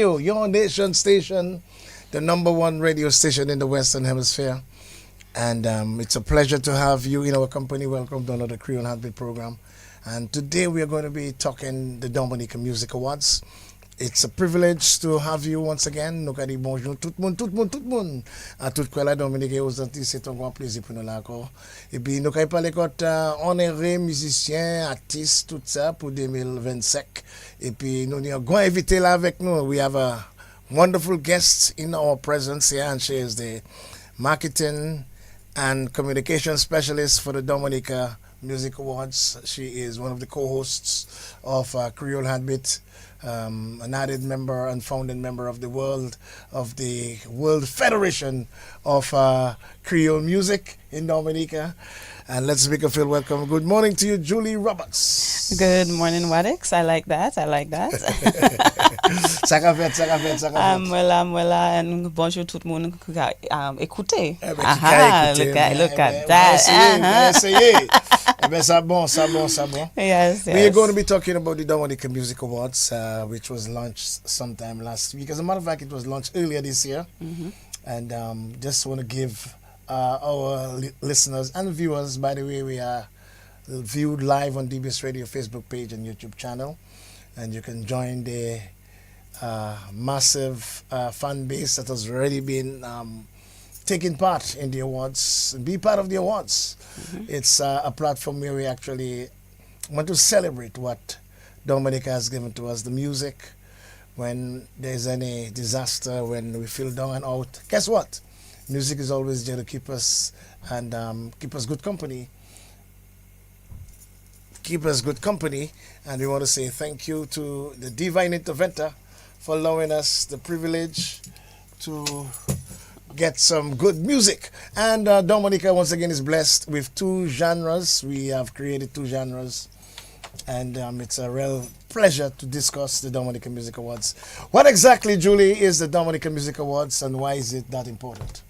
Radio, your nation station, the number one radio station in the Western Hemisphere. And it's a pleasure to have you in our company. Welcome to another Creole Heartbeat program. And today we are going to be talking the Dominica Music Awards. It's a privilege to have you once again. Nous avons bonjour tout le monde, tout le monde, tout le monde. À tout quoi la Dominique aux Antilles, c'est un grand plaisir pour nous là encore. Et puis nous avons parlé quand honoré musiciens, artistes, tout ça pour 2025. Et puis nous avons un grand invité là avec nous. We have a wonderful guest in our presence here, and she is the marketing and communication specialist for the Dominica Music Awards. She is one of the co-hosts of Creole Heartbeat, an added member and founding member of the World Federation of Creole Music in Dominica. And let's make a feel welcome. Good morning to you, Julie Roberts. Good morning, Wadix. I like that. Voilà, and bonjour tout le monde. Écoutez. Look at that. Yes. We are going to be talking about the Dominica Music Awards, which was launched sometime last week. As a matter of fact, it was launched earlier this year. Mm-hmm. And just want to give our listeners and viewers, by the way, we are viewed live on DBS Radio Facebook page and YouTube channel. And you can join the massive fan base that has already been taking part in the awards and be part of the awards. Mm-hmm. It's a platform where we actually want to celebrate what Dominica has given to us, the music. When there's any disaster, when we feel down and out, guess what? Music is always there to keep us and keep us good company. Keep us good company. And we want to say thank you to the Divine Interventor for allowing us the privilege to get some good music. And Dominica once again is blessed with two genres. We have created two genres, and it's a real pleasure to discuss the Dominica Music Awards. What exactly, Julie, is the Dominica Music Awards, and why is it that important?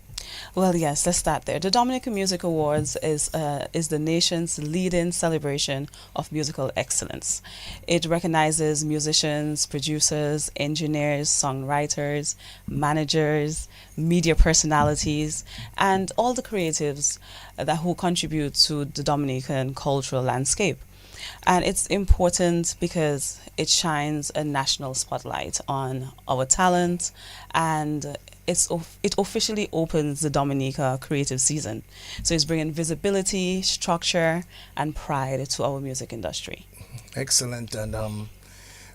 Well, yes, let's start there. The Dominica Music Awards is the nation's leading celebration of musical excellence. It recognizes musicians, producers, engineers, songwriters, managers, media personalities, and all the creatives who contribute to the Dominican cultural landscape. And it's important because it shines a national spotlight on our talent, and it officially opens the Dominica creative season. So it's bringing visibility, structure, and pride to our music industry. Excellent. And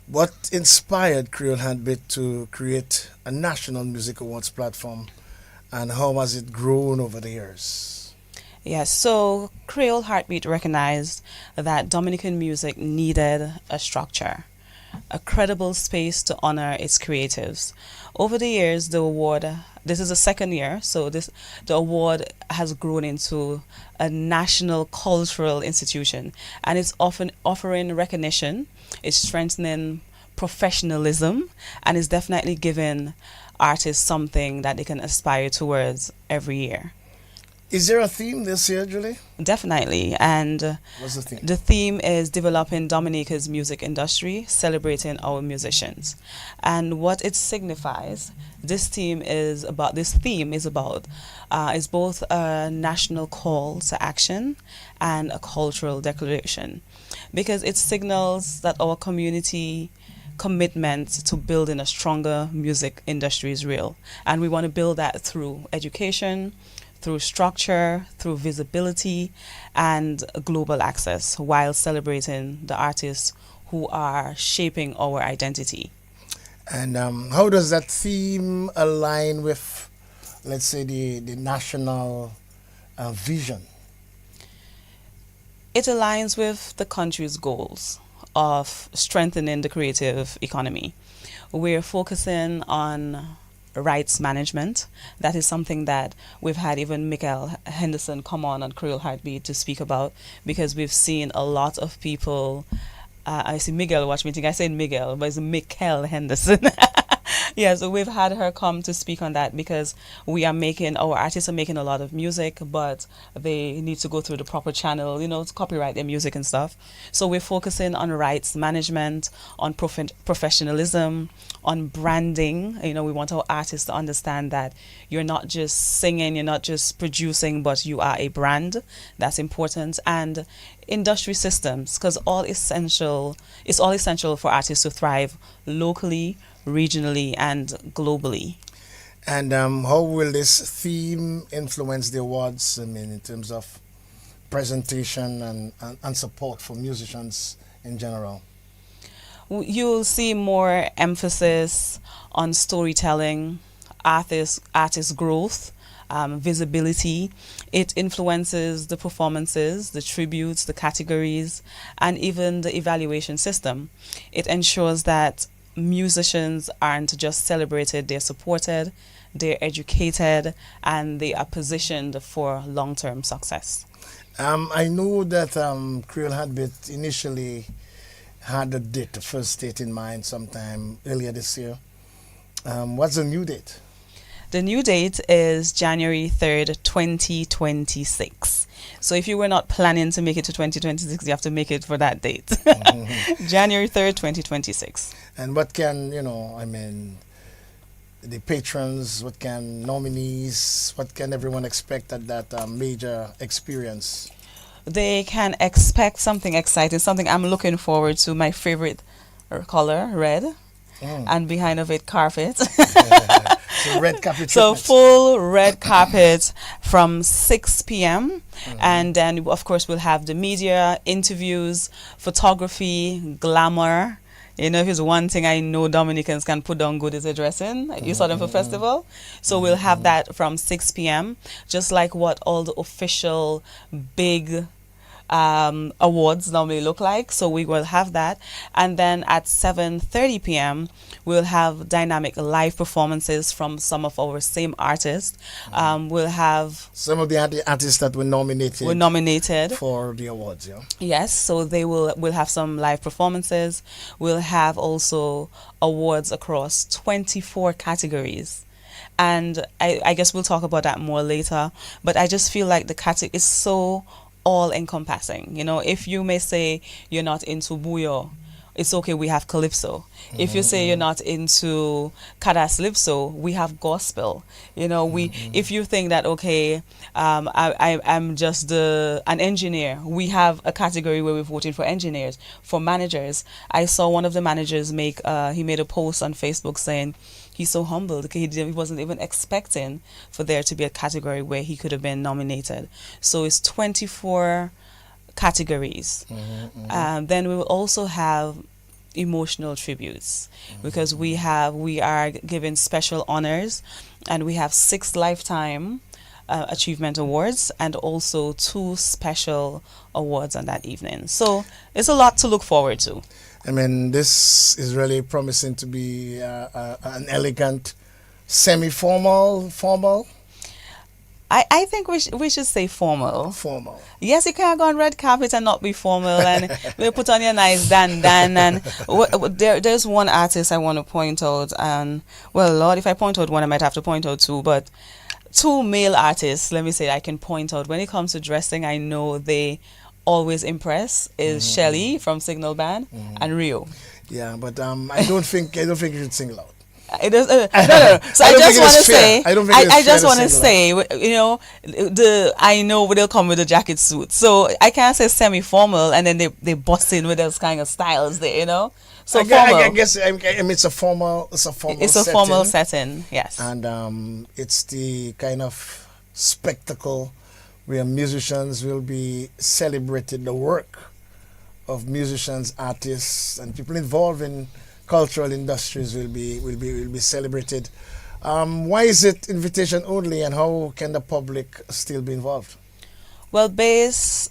what inspired Creole Heartbeat to create a national music awards platform, and how has it grown over the years? Yes, so Creole Heartbeat recognized that Dominican music needed a structure, a credible space to honor its creatives. Over the years, the award, this is the second year, so the award has grown into a national cultural institution, and it's often offering recognition, it's strengthening professionalism, and it's definitely giving artists something that they can aspire towards every year. Is there a theme this year, Julie? Definitely. And what's the theme? The theme is developing Dominica's music industry, celebrating our musicians. And what it signifies, this theme is both a national call to action and a cultural declaration, because it signals that our community commitment to building a stronger music industry is real. And we want to build that through education, through structure, through visibility, and global access, while celebrating the artists who are shaping our identity. And how does that theme align with, let's say, the national vision? It aligns with the country's goals of strengthening the creative economy. We're focusing on rights management. That is something that we've had even Miguel Henderson come on Creole Heartbeat to speak about, because we've seen a lot of people, I see Miguel watch me think I said Miguel, but it's Miguel Henderson. Yeah, so we've had her come to speak on that because our artists are making a lot of music, but they need to go through the proper channel, to copyright their music and stuff. So we're focusing on rights management, on professionalism, on branding. We want our artists to understand that you're not just singing, you're not just producing, but you are a brand. That's important. And industry systems, because it's all essential for artists to thrive locally, regionally, and globally. And how will this theme influence the awards? I mean, in terms of presentation and support for musicians in general? You'll see more emphasis on storytelling, artist growth, visibility. It influences the performances, the tributes, the categories, and even the evaluation system. It ensures that musicians aren't just celebrated, they're supported, they're educated, and they are positioned for long-term success. I know that Creole Heartbeat initially had the first date in mind sometime earlier this year. What's the new date? The new date is January 3rd, 2026. So if you were not planning to make it to 2026, you have to make it for that date. January 3rd, 2026. And what can, the patrons, what can nominees, what can everyone expect at that major experience? They can expect something exciting, something I'm looking forward to. My favorite color, red. And behind of it, carpet. So red carpet. So full red carpet from 6 p.m. And then, of course, we'll have the media, interviews, photography, glamour. If it's one thing I know Dominicans can put on good is the dressing. You saw them for festival. So we'll have that from 6 p.m. Just like what all the official big awards normally look like. So we will have that. And then at 7:30 p.m. we'll have dynamic live performances from some of our same artists. We'll have some of the artists that were nominated for the awards. Yes, so we'll have some live performances. We'll have also awards across 24 categories. And I guess we'll talk about that more later. But I just feel like the category is so all-encompassing. If you may say you're not into Buyo, it's okay, we have Calypso. If you say you're not into Calypso, we have Gospel. If you think that, okay, I'm just an engineer, we have a category where we're voting for engineers, for managers. I saw one of the managers made a post on Facebook saying he's so humbled. He wasn't even expecting for there to be a category where he could have been nominated. So it's 24 categories. Then we will also have emotional tributes because we are given special honors, and we have 6 lifetime achievement awards and also 2 special awards on that evening. So it's a lot to look forward to. This is really promising to be an elegant, semi-formal, formal. I think we should say formal. Formal. Yes, you can't go on red carpet and not be formal, and we'll put on your nice dan. And there's one artist I want to point out, and well, Lord, if I point out one, I might have to point out 2, but 2 male artists, let me say, I can point out. When it comes to dressing, I know they always impress is Shelly from Signal Band and Rio. Yeah, but I don't think you should single out. It is no. So I just want to say, I just want to say, I know they'll come with a jacket suit, so I can't say semi-formal and then they bust in with those kind of styles there, So I guess it's a formal. It's a formal setting, yes. And it's the kind of spectacle where musicians will be celebrated. The work of musicians, artists, and people involved in cultural industries will be celebrated. Why is it invitation only, and how can the public still be involved? Well, based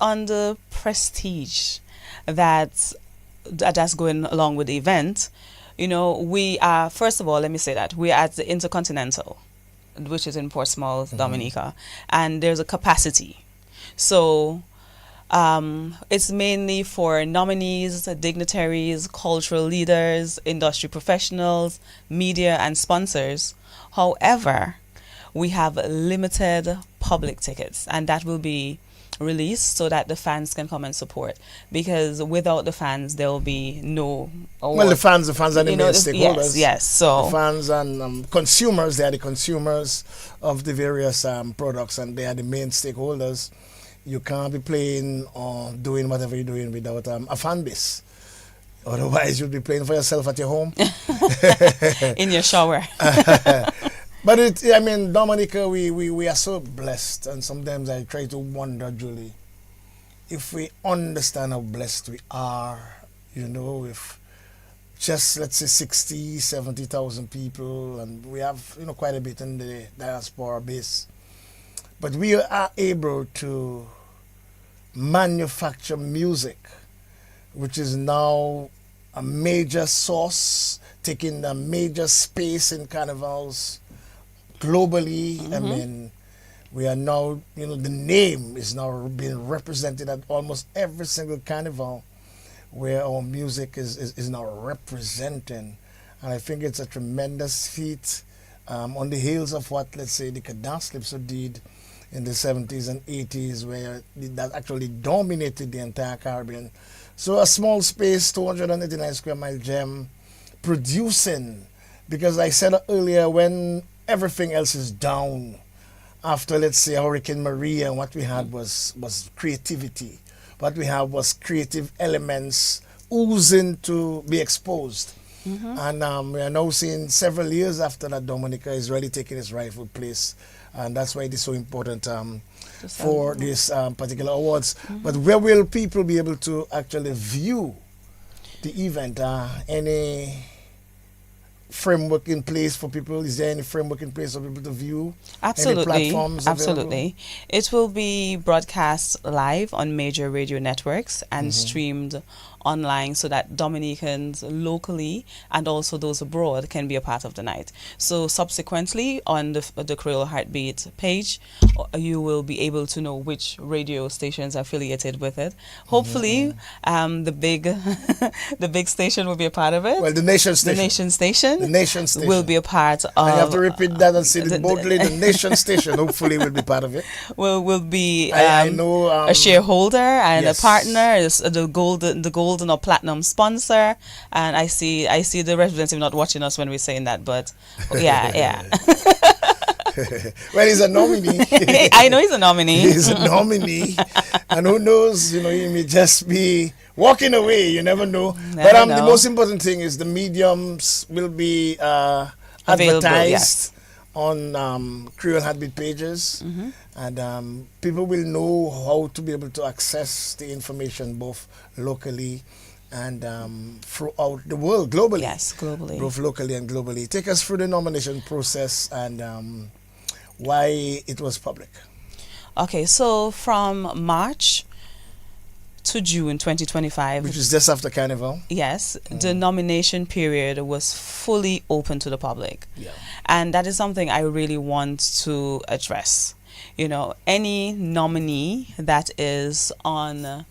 on the prestige that's going along with the event, we are, first of all, let me say that we are at the Intercontinental, which is in Portsmouth, Dominica, and there's a capacity. So It's mainly for nominees, dignitaries, cultural leaders, industry professionals, media, and sponsors. However, we have limited public tickets, and that will be released so that the fans can come and support. Because without the fans, there will be no award. Well, the fans are the main Yes, stakeholders. yes. So the fans and consumers, they are the consumers of the various products, and they are the main stakeholders. You can't be playing or doing whatever you're doing without a fan base. Otherwise, you'll be playing for yourself at your home. in your shower. But I mean, Dominica, we are so blessed, and sometimes I try to wonder, Julie, if we understand how blessed we are, if just, let's say, 60, 70,000 people, and we have, quite a bit in the diaspora base. But we are able to manufacture music, which is now a major source, taking a major space in carnivals globally. I mean, we are now, the name is now being represented at almost every single carnival where our music is now representing. And I think it's a tremendous feat on the heels of what, let's say, the Cadence Calypso did in the 70s and 80s, where that actually dominated the entire Caribbean. So a small space, 289 square mile gem, producing, because I said earlier, when everything else is down, after, let's say, Hurricane Maria, and what we had was creativity. What we had was creative elements oozing to be exposed. And we are now seeing several years after that, Dominica is really taking its rightful place. And that's why it is so important for these particular awards. But where will people be able to actually view the event? Any framework in place for people? Is there any framework in place for people to view? Absolutely. Any platforms Absolutely. It will be broadcast live on major radio networks and streamed online so that Dominicans locally and also those abroad can be a part of the night. So subsequently on the Creole Heartbeat page, you will be able to know which radio stations are affiliated with it. Hopefully, the big the big station will be a part of it. Well, the Nation Station. The Nation Station. The Nation Station will be a part of. And you have to repeat that and say it boldly. The Nation Station hopefully will be part of it. Will be I know, a shareholder and yes. a partner, is the golden or platinum sponsor, and I see the representative not watching us when we're saying that, but yeah. Well, he's a nominee. I know he's a nominee. He's a nominee, and who knows? He may just be walking away. You never know. But the most important thing is the mediums will be advertised on Creole Heartbeat pages, and people will know how to be able to access the information both locally and throughout the world, globally. Yes, globally. Both locally and globally. Take us through the nomination process and why it was public. Okay, so from March to June 2025, which is just after Carnival. Yes, the nomination period was fully open to the public. Yeah. And that is something I really want to address. Any nominee that is on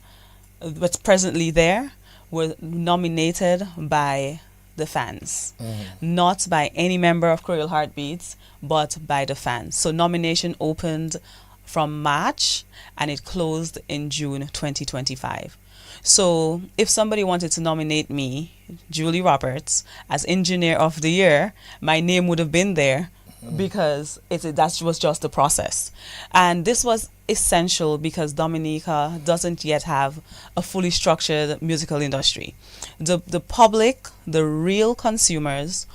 what's presently there were nominated by the fans, not by any member of Creole Heartbeats, but by the fans. So nomination opened from March and it closed in June 2025. So if somebody wanted to nominate me, Julie Roberts, as Engineer of the Year, my name would have been there because that was just the process. And this was essential because Dominica doesn't yet have a fully structured musical industry. The public, the real consumers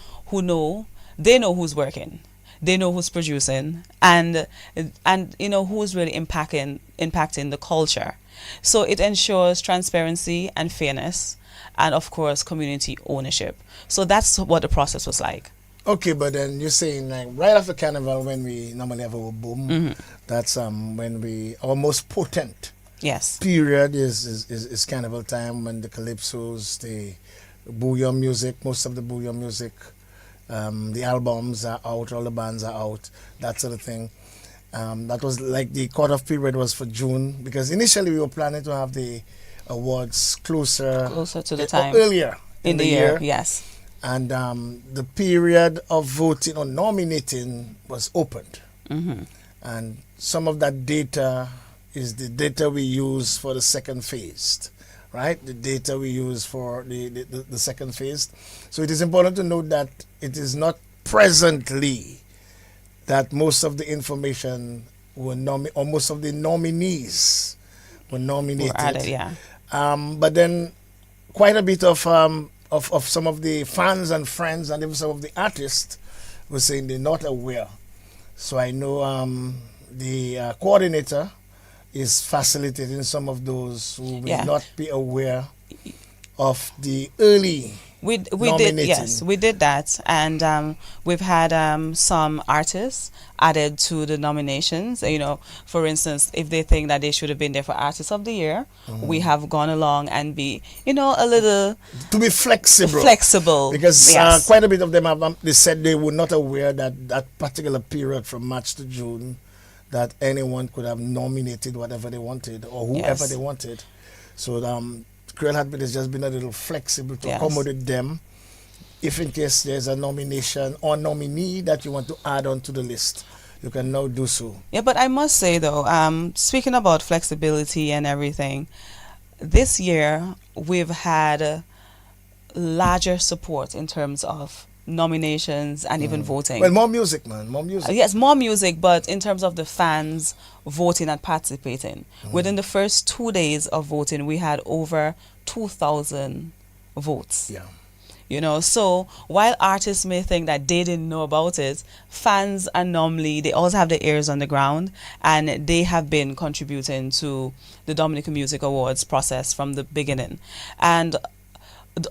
they know who's working. They know who's producing and who's really impacting the culture. So it ensures transparency and fairness and, of course, community ownership. So that's what the process was like. Okay, but then you're saying right after Carnival, when we normally have our boom, that's when our most potent period is Carnival time, when the calypsos, the bouillon music, most of the bouillon music, the albums are out, all the bands are out, that sort of thing. That was like the cut-off period was for June, because initially we were planning to have the awards Closer to the time. earlier In the year, yes. and the period of voting or nominating was opened. And some of that data is the data we use for the second phase, right? The data we use for the second phase. So it is important to note that it is not presently that most of the information were or most of the nominees were nominated. Were added, yeah. But then quite a bit of some of the fans and friends and even some of the artists were saying they're not aware. So I know the coordinator is facilitating some of those who may not be aware of the early we did, yes, we did that, and we've had some artists added to the nominations. You know, for instance, if they think that they should have been there for Artist of the Year, we have gone along and be, you know, a little to be flexible. Because yes. Quite a bit of them have they said they were not aware that that particular period from March to June, that anyone could have nominated whatever they wanted or whoever they wanted. So Creole Heartbeat has just been a little flexible to accommodate them. If in case there's a nomination or nominee that you want to add on to the list, you can now do so. Yeah, but I must say though, speaking about flexibility and everything, this year we've had larger support in terms of nominations and even voting. Well, more music, man, more music. Yes, more music, but in terms of the fans voting and participating, within the first 2 days of voting, we had over 2,000 votes. Yeah. You know, so while artists may think that they didn't know about it, fans are normally, they also have their ears on the ground, and they have been contributing to the Dominican Music Awards process from the beginning. And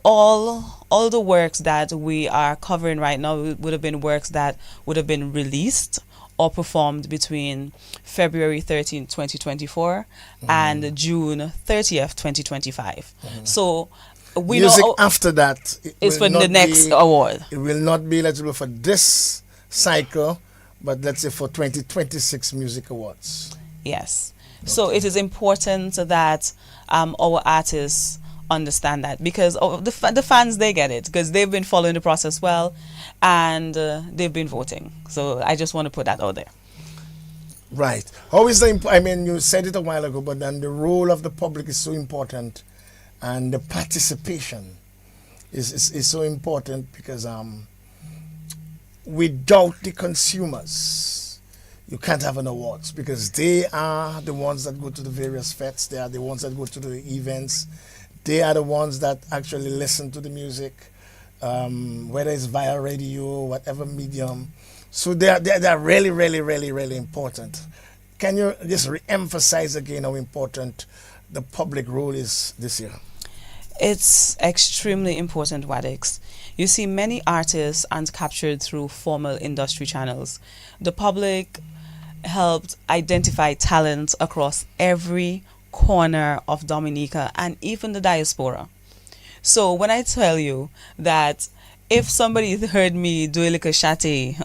all the works that we are covering right now would have been works that would have been released or performed between February 13th, 2024 and June 30th, 2025. So we music know after that is for the next award. It will not be eligible for this cycle, but let's say for 2026 Music Awards. Yes. Okay. So it is important that our artists understand that, because the fans, they get it because they've been following the process well, and they've been voting. So I just want to put that out there. Right. How is the I mean, you said it a while ago, but then the role of the public is so important, and the participation is so important, because without the consumers, you can't have an awards, because they are the ones that go to the various fetes. They are the ones that go to the events. They are the ones that actually listen to the music, whether it's via radio, whatever medium. So they are really, really, really, really important. Can you just re-emphasize again how important the public role is this year? It's extremely important, Wadix. You see, many artists aren't captured through formal industry channels. The public helped identify talent across every corner of Dominica and even the diaspora. So when I tell you that if somebody heard me do a little chatty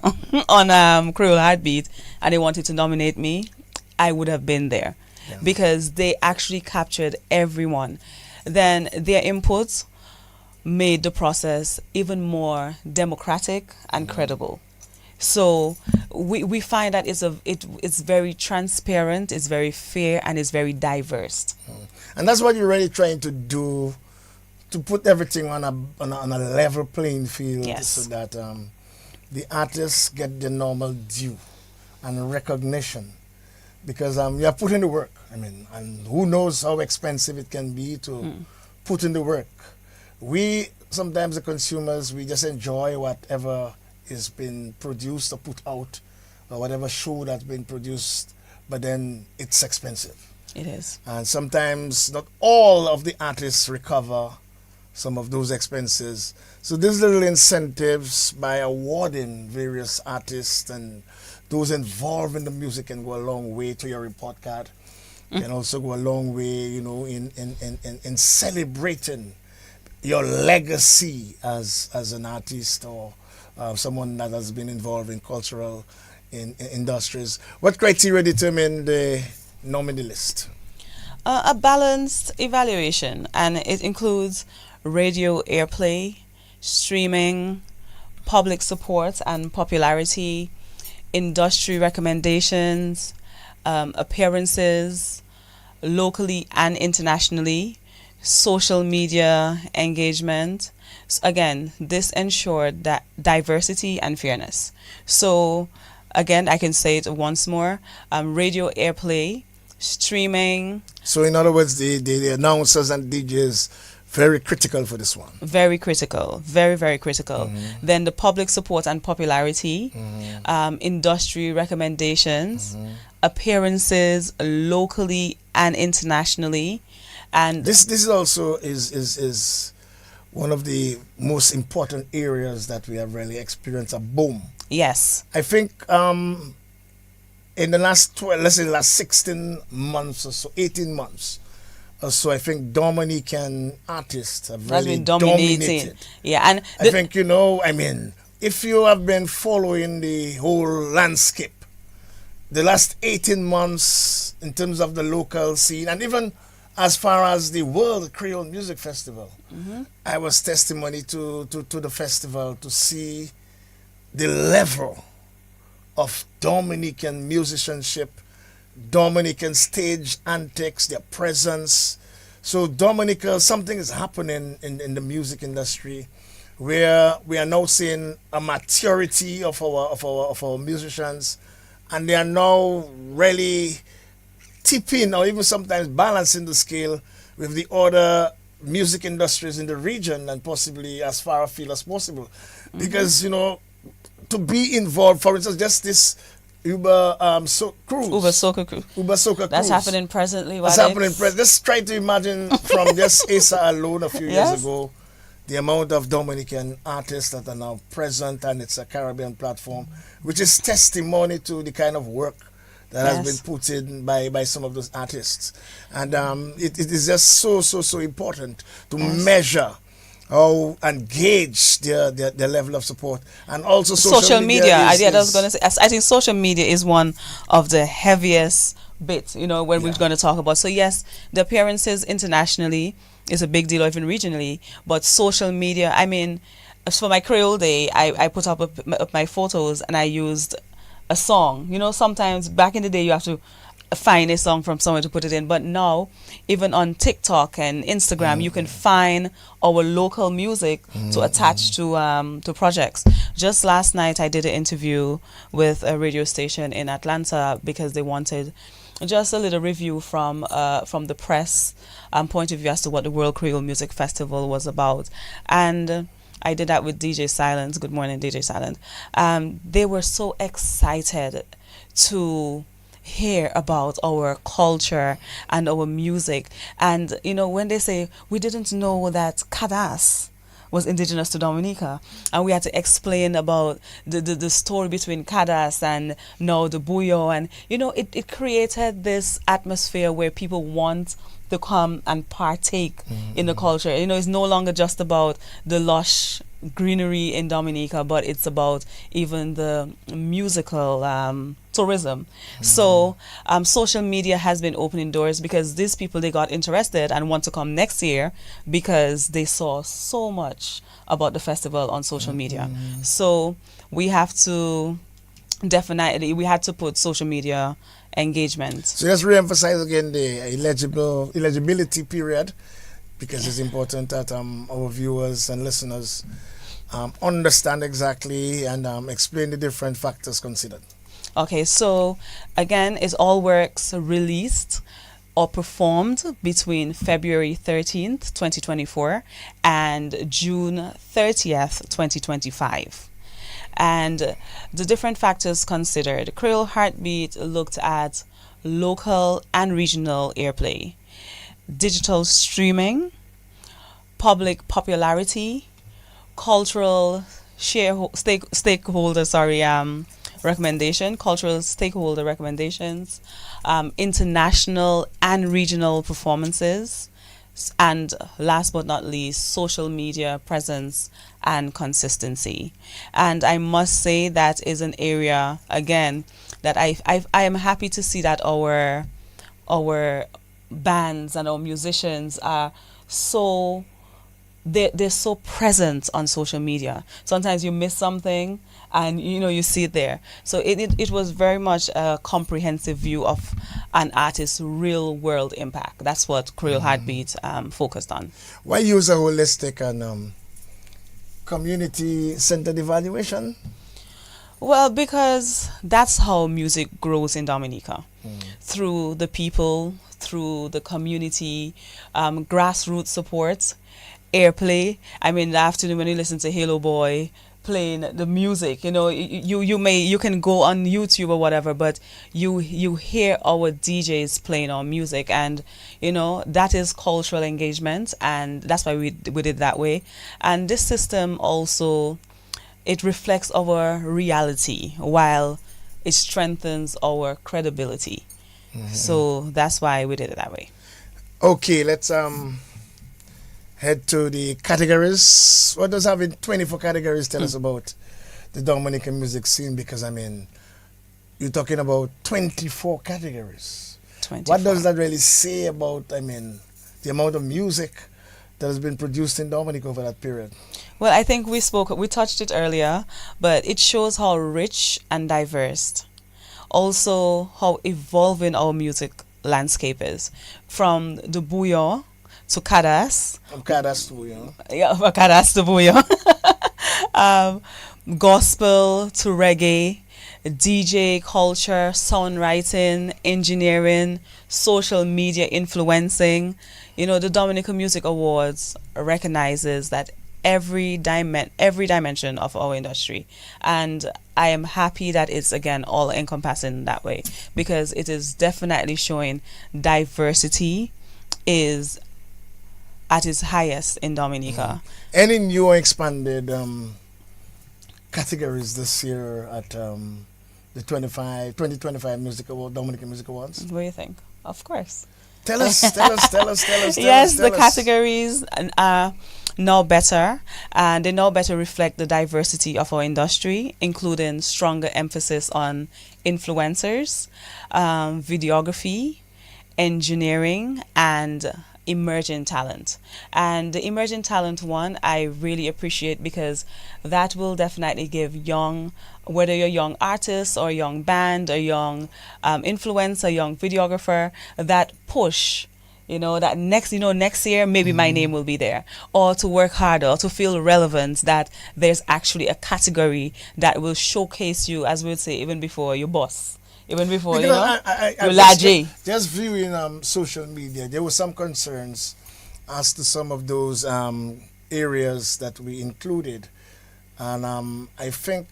on Creole Heartbeat and they wanted to nominate me, I would have been there, because they actually captured everyone. Then their inputs made the process even more democratic and credible. So we find that it's very transparent, it's very fair, and it's very diverse. And that's what you're really trying to do, to put everything on a level playing field, so that the artists get the normal due and recognition, because you are putting the work. I mean, and who knows how expensive it can be to put in the work. We sometimes, the consumers, we just enjoy whatever is been produced or put out, or whatever show that's been produced, but then it's expensive. It is. And sometimes not all of the artists recover some of those expenses. So these little incentives by awarding various artists and those involved in the music can go a long way to your report card. Can also go a long way, you know, in celebrating your legacy as an artist, or someone that has been involved in cultural in industries. What criteria determine the nominee list? A balanced evaluation, and it includes radio airplay, streaming, public support and popularity, industry recommendations, appearances, locally and internationally, social media engagement. Again, this ensured that diversity and fairness. So, again, I can say it once more: radio airplay, streaming. So, in other words, the announcers and DJs very critical for this one. Very critical, very critical. Then the public support and popularity, industry recommendations, appearances locally and internationally, and this is also is one of the most important areas that we have really experienced a boom. yes, I think in the last 12, let's say the last 16 months or so, 18 months. So I think Dominican artists have has really been dominating. dominated. Yeah, and I think, I mean, if you have been following the whole landscape, the last 18 months in terms of the local scene, and even as far as the World Creole Music Festival, I was testimony to the festival to see the level of Dominican musicianship, Dominican stage antics, their presence. So Dominica, something is happening in the music industry where we are now seeing a maturity of our musicians, and they are now really tipping or even sometimes balancing the scale with the other music industries in the region and possibly as far afield as possible. Because, to be involved, for instance, just this Uber cruise. Uber Soca Cruise. Uber Soca That's cruise. happening presently. That's happening presently. Just try to imagine from just ASA alone a few years ago, the amount of Dominican artists that are now present, and it's a Caribbean platform, which is testimony to the kind of work that has been put in by some of those artists. And it is just so important to measure how and gauge their level of support, and also social media. I was going to say, I think social media is one of the heaviest bits, when we're going to talk about. So yes, the appearances internationally is a big deal, even regionally, but social media, I mean, for my Creole Day, I put up my photos and I used a song. Sometimes back in the day you have to find a song from somewhere to put it in, but now even on TikTok and Instagram you can find our local music to attach to projects. Just last night I did an interview with a radio station in Atlanta because they wanted just a little review from the press point of view as to what the World Creole Music Festival was about, and I did that with DJ Silence. Good morning, DJ Silence. They were so excited to hear about our culture and our music. And, when they say, we didn't know that Cadas was indigenous to Dominica, and we had to explain about the story between Cadas and now the Buyo, and, it created this atmosphere where people want to come and partake in the culture. It's no longer just about the lush greenery in Dominica, but it's about even the musical tourism. So social media has been opening doors because these people, they got interested and want to come next year because they saw so much about the festival on social media. So we have to we had to put social media engagement. So let's re-emphasize again the eligibility period, because it's important that our viewers and listeners understand exactly and explain the different factors considered. Okay, so again, it's all works released or performed between February 13th, 2024 and June 30th, 2025. And the different factors considered: Creole Heartbeat looked at local and regional airplay, digital streaming, public popularity, cultural stakeholder recommendations, international and regional performances, And last but not least, social media presence and consistency. And I must say that is an area, again, that I am happy to see that our bands and our musicians are so they're so present on social media. Sometimes you miss something and you see it there. So it was very much a comprehensive view of an artist's real world impact. That's what Creole Heartbeat focused on. Why use a holistic and community centered evaluation? Well, because that's how music grows in Dominica. Through the people, through the community, grassroots support, airplay. I mean, in the afternoon when you listen to Halo Boy playing the music, you can go on YouTube or whatever, but you hear our DJs playing our music, and that is cultural engagement, and that's why we did it that way. And this system also, it reflects our reality while it strengthens our credibility. So that's why we did it that way. Okay, let's head to the categories. What does having 24 categories tell us about the Dominican music scene? Because you're talking about 24 categories. 24. What does that really say about, the amount of music that has been produced in Dominica over that period? Well, I think we touched it earlier, but it shows how rich and diverse, also how evolving our music landscape is. From the bouillon to Cadas. From Cadas to bouillon. Yeah, from Cadas to bouillon. Gospel to reggae, DJ culture, songwriting, engineering, social media influencing. The Dominican Music Awards recognizes that every dimension of our industry, and I am happy that it's again all encompassing that way, because it is definitely showing diversity is at its highest in Dominica. Any new or expanded categories this year at the 2025 Music Award, Dominican Music Awards? What do you think? Of course. Tell us. Yes, the categories are now better, and they now better reflect the diversity of our industry, including stronger emphasis on influencers, videography, engineering, and emerging talent. And the emerging talent one I really appreciate, because that will definitely give whether you're a young artist or a young band, a young influencer, young videographer, that push, that next year maybe my name will be there, or to work harder, or to feel relevant, that there's actually a category that will showcase you, as we would say, even before your boss. Even before, I just viewing social media, there were some concerns as to some of those areas that we included. And I think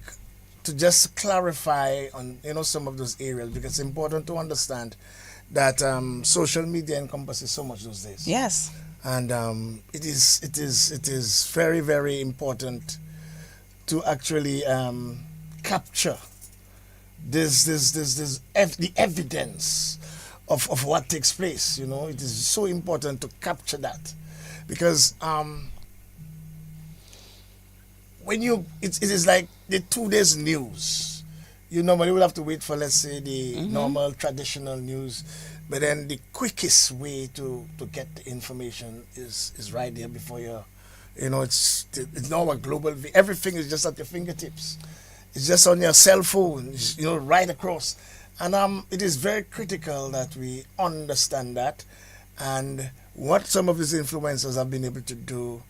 to just clarify on, some of those areas, because it's important to understand that social media encompasses so much those days. Yes. And it is very, very important to actually capture the evidence of what takes place. It is so important to capture that, because when it is like the 2 days news. You normally will have to wait for, let's say, the normal traditional news, but then the quickest way to get the information is right there before you. It's now a global. Everything is just at your fingertips. It's just on your cell phone, right across. And it is very critical that we understand that. And what some of these influencers have been able to do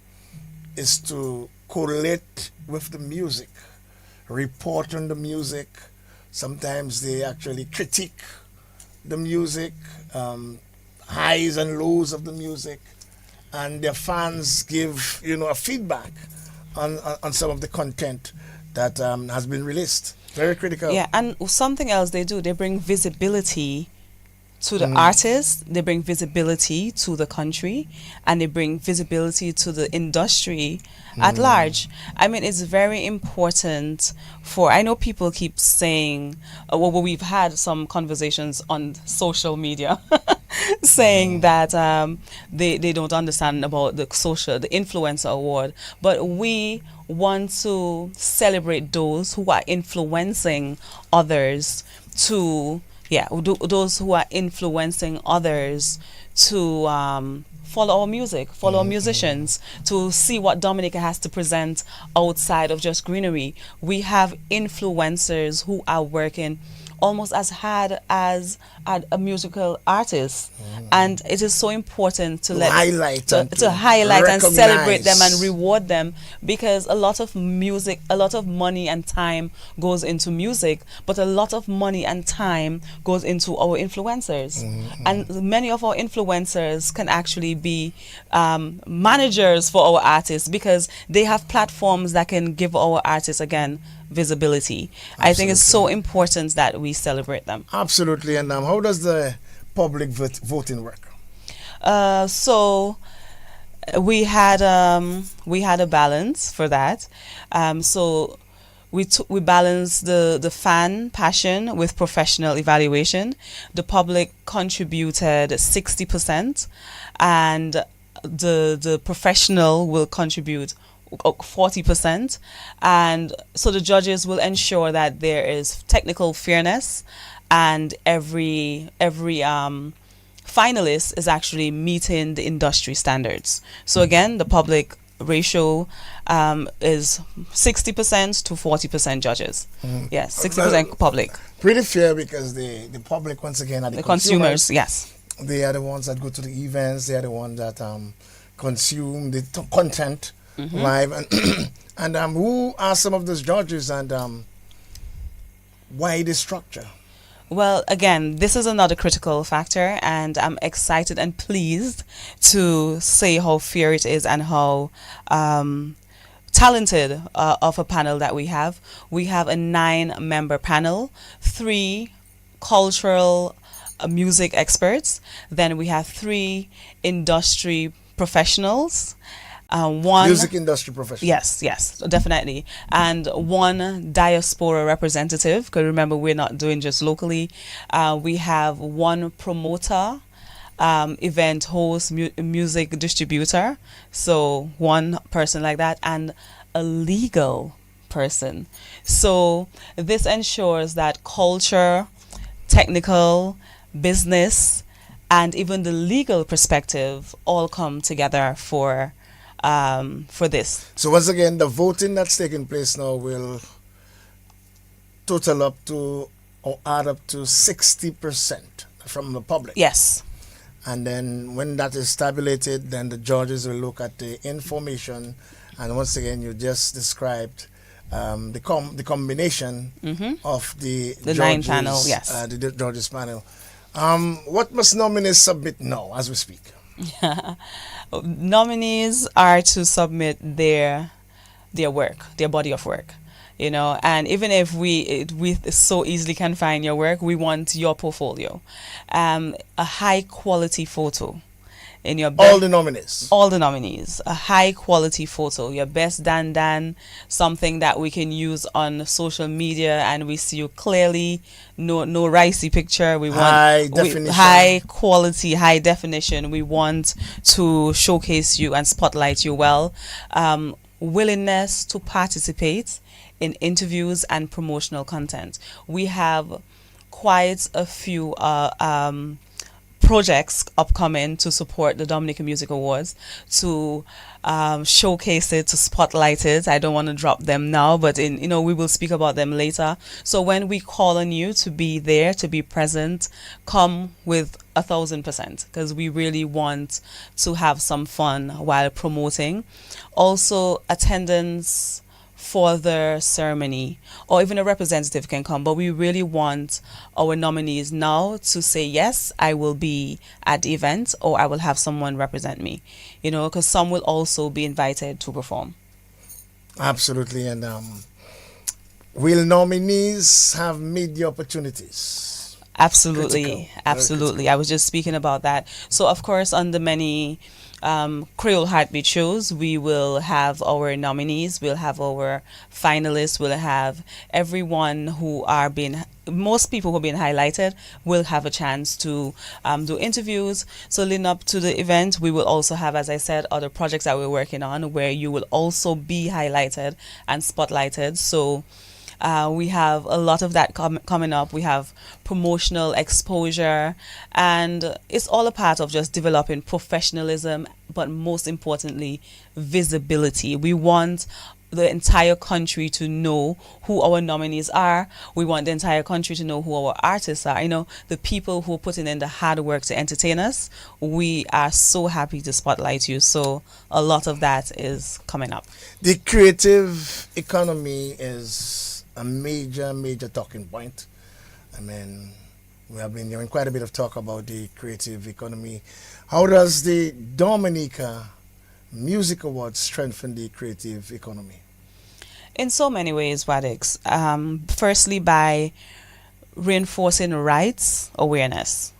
is to correlate with the music, report on the music. Sometimes they actually critique the music, highs and lows of the music. And their fans give, a feedback on some of the content that has been released. Very critical. Yeah, and something else they do, they bring visibility to the artists, they bring visibility to the country, and they bring visibility to the industry at large. I mean, it's very important I know people keep saying, we've had some conversations on social media saying that they don't understand about the influencer award. But we want to celebrate those who are influencing others to, those who are influencing others to follow our music, follow our musicians, to see what Dominica has to present outside of just greenery. We have influencers who are working almost as hard as a musical artist, and it is so important to highlight and celebrate them and reward them, because a lot of music, a lot of money and time goes into music, but a lot of money and time goes into our influencers, and many of our influencers can actually be managers for our artists, because they have platforms that can give our artists again visibility. Absolutely. I think it's so important that we celebrate them. Absolutely. And how does the public voting work? So we had a balance for that. So we balanced the fan passion with professional evaluation. The public contributed 60%, and the professional will contribute 40%, and so the judges will ensure that there is technical fairness, and every finalist is actually meeting the industry standards. So again, the public ratio is 60% to 40% judges. Yes, 60% public. Pretty fair, because the public, once again, are the consumers. Yes, they are the ones that go to the events. They are the ones that consume the content live. And who are some of those judges, and why the structure? Well, again, this is another critical factor, and I'm excited and pleased to say how fair it is and how talented of a panel that we have. We have a 9-member panel, 3 cultural music experts, then we have 3 industry professionals, 1 music industry professional. Yes, definitely. And 1 diaspora representative, because remember, we're not doing just locally. We have 1 promoter, event host, music distributor, so 1 person like that, and a legal person. So this ensures that culture, technical, business, and even the legal perspective all come together for this. So once again, the voting that's taking place now will total up to, or add up to 60% from the public. Yes. And then when that is tabulated, then the judges will look at the information, and once again, you just described the combination of the judges, 9 panel. Yes, the judges panel. What must nominees submit now as we speak? Nominees are to submit their work, their body of work, and even if we so easily can find your work, we want your portfolio, a high quality photo in your all the nominees, a high quality photo, your best dan, something that we can use on social media and we see you clearly, no ricey picture. We want high quality, high definition. We want to showcase you and spotlight you well. Willingness to participate in interviews and promotional content. We have quite a few projects upcoming to support the Dominican Music Awards, to showcase it, to spotlight it. I don't want to drop them now, but we will speak about them later. So when we call on you to be there, to be present, come with 1,000%, because we really want to have some fun while promoting. Also, attendance for the ceremony, or even a representative can come, but we really want our nominees now to say, yes, I will be at the event, or I will have someone represent me, because some will also be invited to perform. Absolutely. And will nominees have media opportunities? Absolutely. I was just speaking about that. So of course, on the many Creole Heartbeat shows, we will have our nominees, we'll have our finalists, we'll have everyone who are being most people who have been highlighted will have a chance to do interviews. So leading up to the event, we will also have, as I said, other projects that we're working on where you will also be highlighted and spotlighted. So we have a lot of that coming up. We have promotional exposure, and it's all a part of just developing professionalism, but most importantly, visibility. We want the entire country to know who our nominees are. We want the entire country to know who our artists are. You know, the people who are putting in the hard work to entertain us. We are so happy to spotlight you. So a lot of that is coming up. The creative economy is a major, major talking point. I mean, we have been hearing quite a bit of talk about the creative economy. How does the Dominica Music Awards strengthen the creative economy? In so many ways, Wadix. Firstly, by reinforcing rights awareness.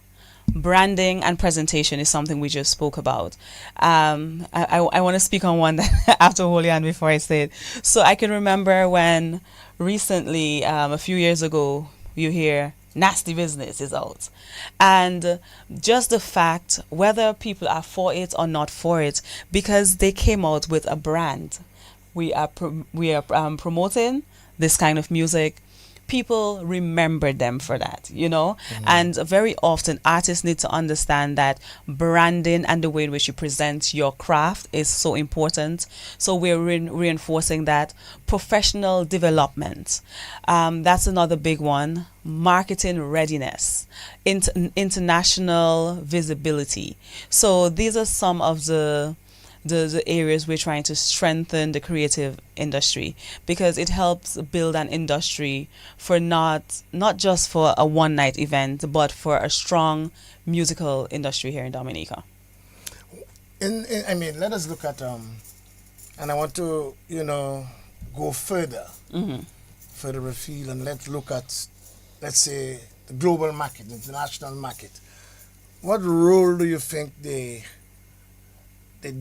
Branding and presentation is something we just spoke about. I want to speak on one that after Holy and before I say it. So I can remember when recently, a few years ago, you hear Nasty Business is out. And just the fact whether people are for it or not for it, because they came out with a brand. We are promoting this kind of music. People remember them for that, you know. And very often artists need to understand that branding and the way in which you present your craft is so important. So we're reinforcing that. Professional development, that's another big one. Marketing readiness, international visibility. So these are some of the areas we're trying to strengthen the creative industry, because it helps build an industry for not just for a one night event, but for a strong musical industry here in Dominica. I mean, let us look at and I want to go further afield, and let's look at, let's say, the global market, the international market. What role do you think the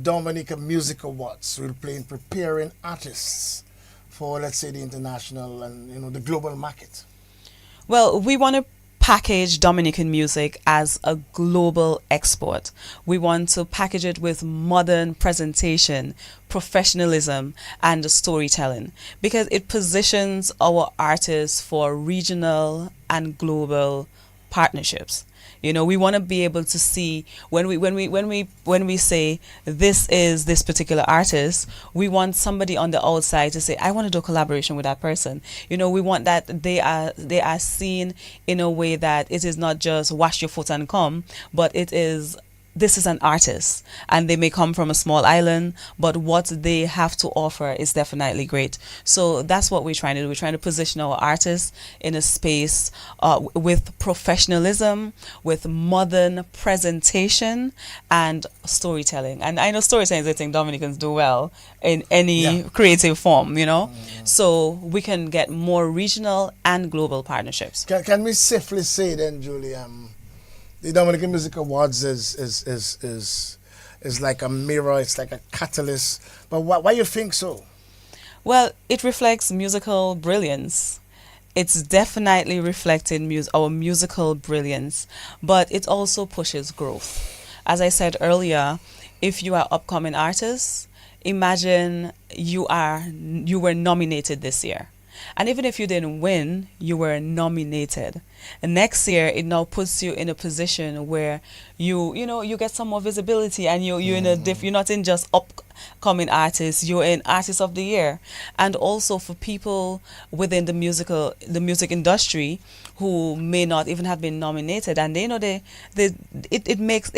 Dominica Music Awards will play in preparing artists for, let's say, the international and the global market? Well, we want to package Dominican music as a global export. We want to package it with modern presentation, professionalism, and storytelling, because it positions our artists for regional and global partnerships. You know, we want to be able to see when we say this is this particular artist, we want somebody on the outside to say, I want to do a collaboration with that person. You know, we want that they are seen in a way that it is not just wash your foot and come, but this is an artist, and they may come from a small island, but what they have to offer is definitely great. So that's what we're trying to do. We're trying to position our artists in a space with professionalism, with modern presentation, and storytelling. And I know storytelling is a thing Dominicans do well in any creative form, you know. So we can get more regional and global partnerships. Can we safely say then, Julie, the Dominican Music Awards is like a mirror, it's like a catalyst. But why you think so? Well, it reflects musical brilliance. It's definitely reflecting our musical brilliance, but it also pushes growth. As I said earlier, if you are upcoming artists, imagine you were nominated this year. And even if you didn't win, you were nominated. And next year, it now puts you in a position where you get some more visibility, and you're not in just upcoming artists. You're in Artist of the Year. And also for people within the music industry who may not even have been nominated, and it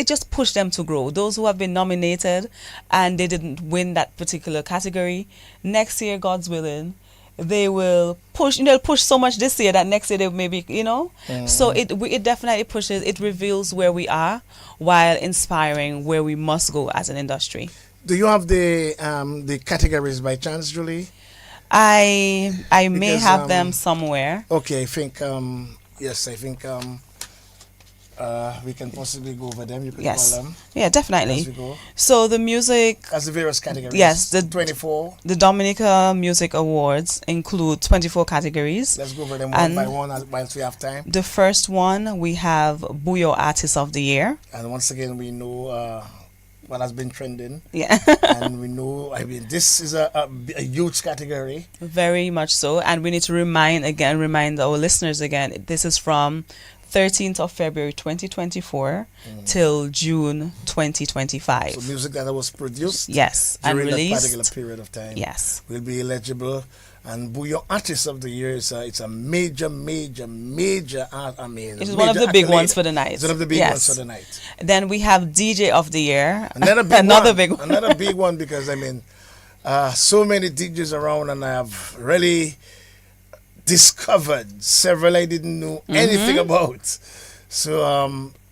just pushed them to grow. Those who have been nominated and they didn't win that particular category, next year, God's willing, they will push. They'll push so much this year that next year they maybe So it definitely pushes. It reveals where we are while inspiring where we must go as an industry. Do you have the categories by chance, Julie? I may have them somewhere. Okay, I think yes, I think we can possibly go over them. You can Yes. call them Yeah, as definitely. we go. So the music, As the various categories. yes, 24. the Dominica Music Awards include 24 categories. Let's go over them one And by one whilst we have time. the first one, we have Buyo Artist of the Year. And once again, we know what has been trending. Yeah. And we know, I mean, this is a huge category. Very much so. And we need to remind our listeners again, this is from 13th of February 2024 till June 2025. So music that was produced Yes, and during that released. particular period of time Yes. will be eligible. And Buyo Artist of the Year is it's a major art. I mean, It is one of the big accolade. ones for the night. It's one of the big Yes. ones for the night. Then we have DJ of the Year. Another big Another one. big one. Another big one because I mean, so many DJs around, and I have really discovered several I didn't know anything about. So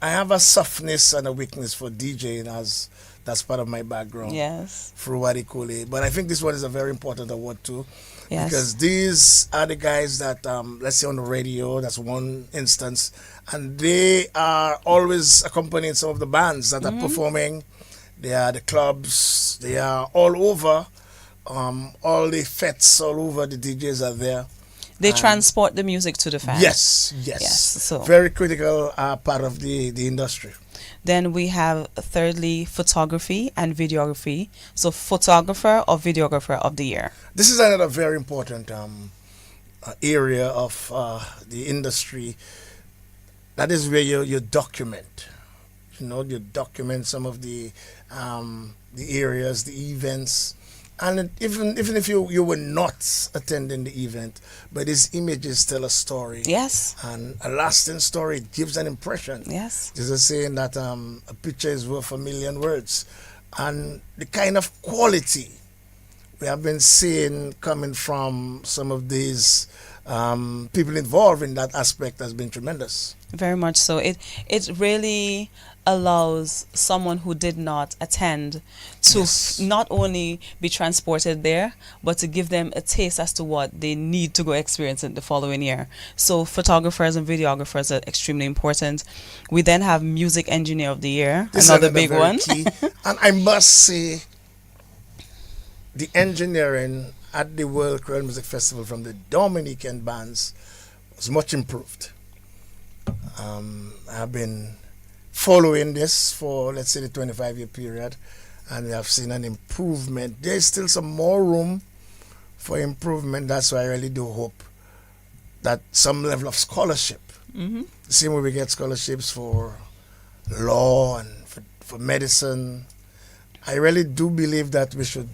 I have a softness and a weakness for DJing, as that's part of my background. Yes. Through Wadikule. But I think this one is a very important award too. Yes. Because these are the guys that, let's say on the radio, that's one instance, and they are always accompanying some of the bands that are performing. They are the clubs, they are all over, all the fetes all over, the DJs are there. They transport the music to the fans. Yes. Yes, so- Very critical part of the industry. Then we have thirdly photography and videography. So photographer or videographer of the year. This is another very important area of the industry. That is where you document. You know, you document some of the areas, the events, and even if you were not attending the event, but these images tell a story. Yes. And a lasting story. It gives an impression. Yes. There's a saying that a picture is worth a million words, and the kind of quality we have been seeing coming from some of these people involved in that aspect has been tremendous. Very much so. It really allows someone who did not attend to Yes. not only be transported there, but to give them a taste as to what they need to go experience it the following year. So photographers and videographers are extremely important. We then have music engineer of the year, This is another big very one. key. And I must say, the engineering at the World Creole Music Festival from the Dominican bands was much improved. I've been following this for, let's say, the 25-year period, and we have seen an improvement. There's still some more room for improvement. That's why I really do hope that some level of scholarship, the same way we get scholarships for law and for medicine, I really do believe that we should,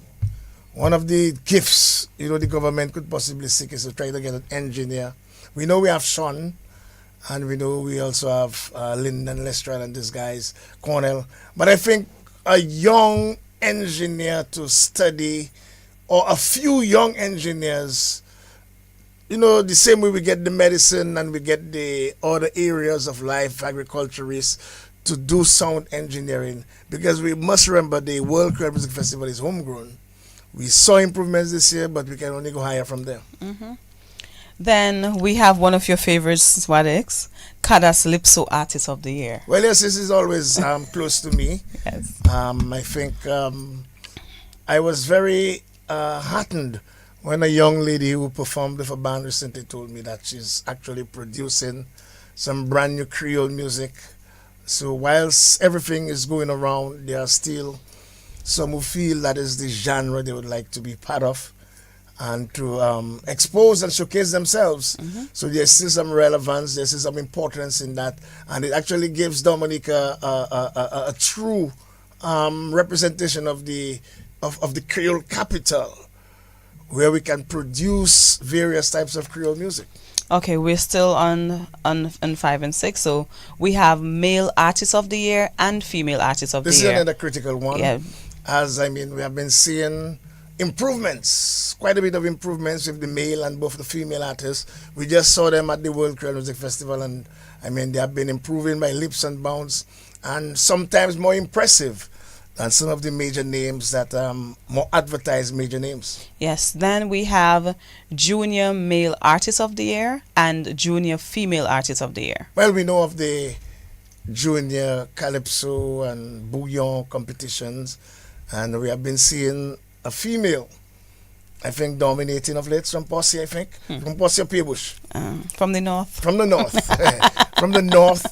one of the gifts, the government could possibly seek is to try to get an engineer. We know we have Sean, and we know we also have Lyndon Lestrade and these guys, Cornell. But I think a young engineer to study, or a few young engineers, the same way we get the medicine and we get the other areas of life, agriculturists, to do sound engineering. Because we must remember the World Creole Music Festival is homegrown. We saw improvements this year, but we can only go higher from there. Then we have one of your favorites, Swadix, Kadas Lipso Artist of the Year. Well, yes, this is always close to me. Yes. I think I was very heartened when a young lady who performed with a band recently told me that she's actually producing some brand new Creole music. So whilst everything is going around, there are still some who feel that is the genre they would like to be part of and to expose and showcase themselves. So there's still some relevance, there's still some importance in that, and it actually gives Dominica a true representation of the Creole capital, where we can produce various types of Creole music. Okay, we're still on 5 and 6. So we have male artist of the year and female artist of This the year. is another critical one. Yeah. As we have been seeing improvements, quite a bit of improvements with the male and both the female artists. We just saw them at the World Creole Music Festival, and they have been improving by leaps and bounds, and sometimes more impressive than some of the major names that more advertised major names. Yes. Then we have junior male artist of the year and junior female artist of the year. Well, we know of the junior calypso and bouillon competitions, and we have been seeing a female, I think, dominating of late from Posse, I think, from Posse or Peebush. From the north. From the north. From the north.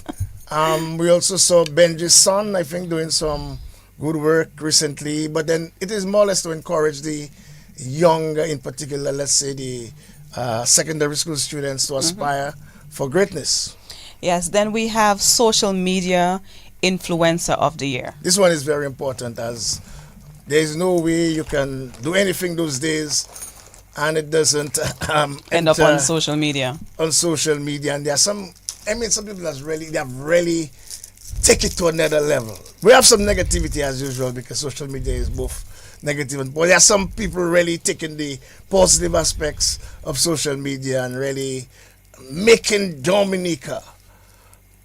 We also saw Benji's son, I think, doing some good work recently, but then it is more or less to encourage the younger, in particular, let's say the secondary school students to aspire for greatness. Yes, then we have social media influencer of the year. This one is very important, as there is no way you can do anything those days and it doesn't End up on social media. On social media, and there are some, I mean, some people they have really take it to another level. We have some negativity as usual because social media is both negative and, but there are some people really taking the positive aspects of social media and really making Dominica,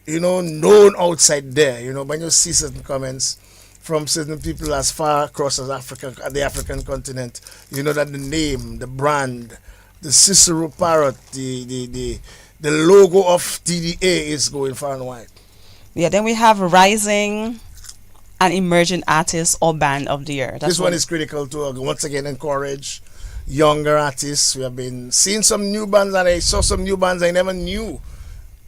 known outside there. When you see certain comments from certain people as far across as the African continent, that the name, the brand, the Cicero parrot, the logo of TDA is going far and wide. Yeah, then we have rising and emerging artist or band of the year. This one is critical to once again encourage younger artists. We have been seeing some new bands, and I saw some new bands I never knew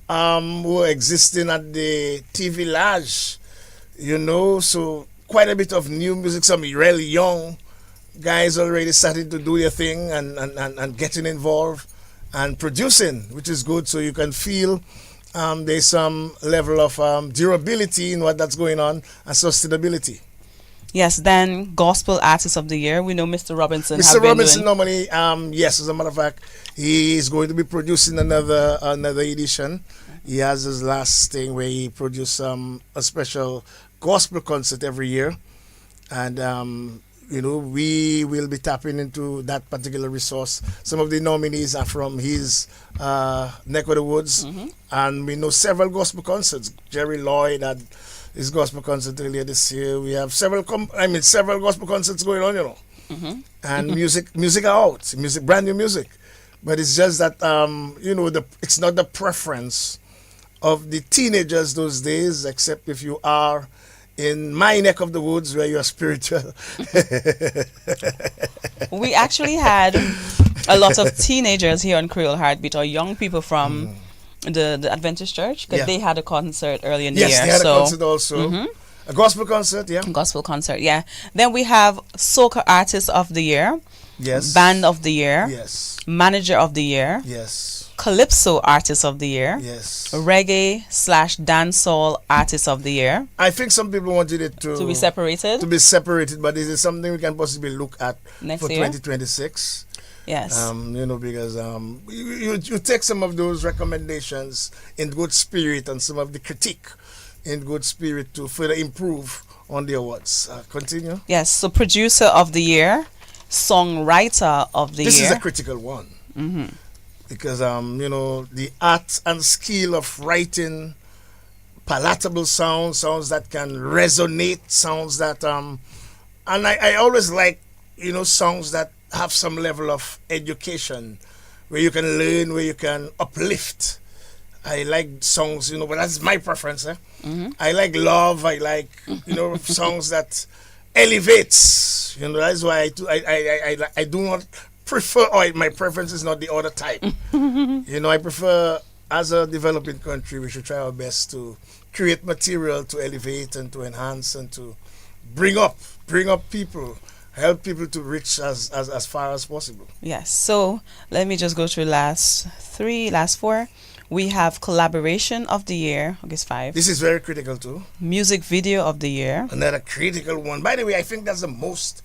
were existing at the TV Lodge. So quite a bit of new music. Some really young guys already starting to do their thing and getting involved and producing, which is good. So you can feel there's some level of durability in what that's going on and sustainability. Yes, then Gospel Artist of the Year. We know Mr. Robinson. Mr. Robinson normally, yes, as a matter of fact, he is going to be producing another edition. He has his last thing where he produced a special gospel concert every year. And, we will be tapping into that particular resource. Some of the nominees are from his neck of the woods. And we know several gospel concerts. Jerry Lloyd had his gospel concert earlier this year. We have several gospel concerts going on, And music are out, brand new music. But it's just that, it's not the preference of the teenagers those days, except if you are in my neck of the woods where you are spiritual. We actually had a lot of teenagers here on Creole Heartbeat, or young people from the Adventist Church, because they had a concert early in the year. Yes, they had a concert also. A gospel concert, yeah. Gospel concert, yeah. Then we have Soca Artist of the Year. Yes. Band of the Year. Yes. Manager of the Year. Yes. Calypso Artist of the Year. Yes. Reggae/dancehall Artist of the Year. I think some people wanted it to be separated. But this is something we can possibly look at next for year? 2026. Yes. Because you take some of those recommendations in good spirit and some of the critique in good spirit to further improve on the awards. Continue. Yes. So Producer of the Year, Songwriter of the Year. This is a critical one. Because the art and skill of writing palatable sounds that can resonate, sounds that and I always like songs that have some level of education, where you can learn, where you can uplift. I like songs, but that's my preference. I like love. I like songs that elevates. That's why I do not prefer, or my preference is not the other type. I prefer, as a developing country, we should try our best to create material to elevate and to enhance and to bring up people, help people to reach as far as possible. Yes. So let me just go through last four. We have Collaboration of the Year, August 5. This is very critical too. Music Video of the Year. Another critical one. By the way, I think that's the most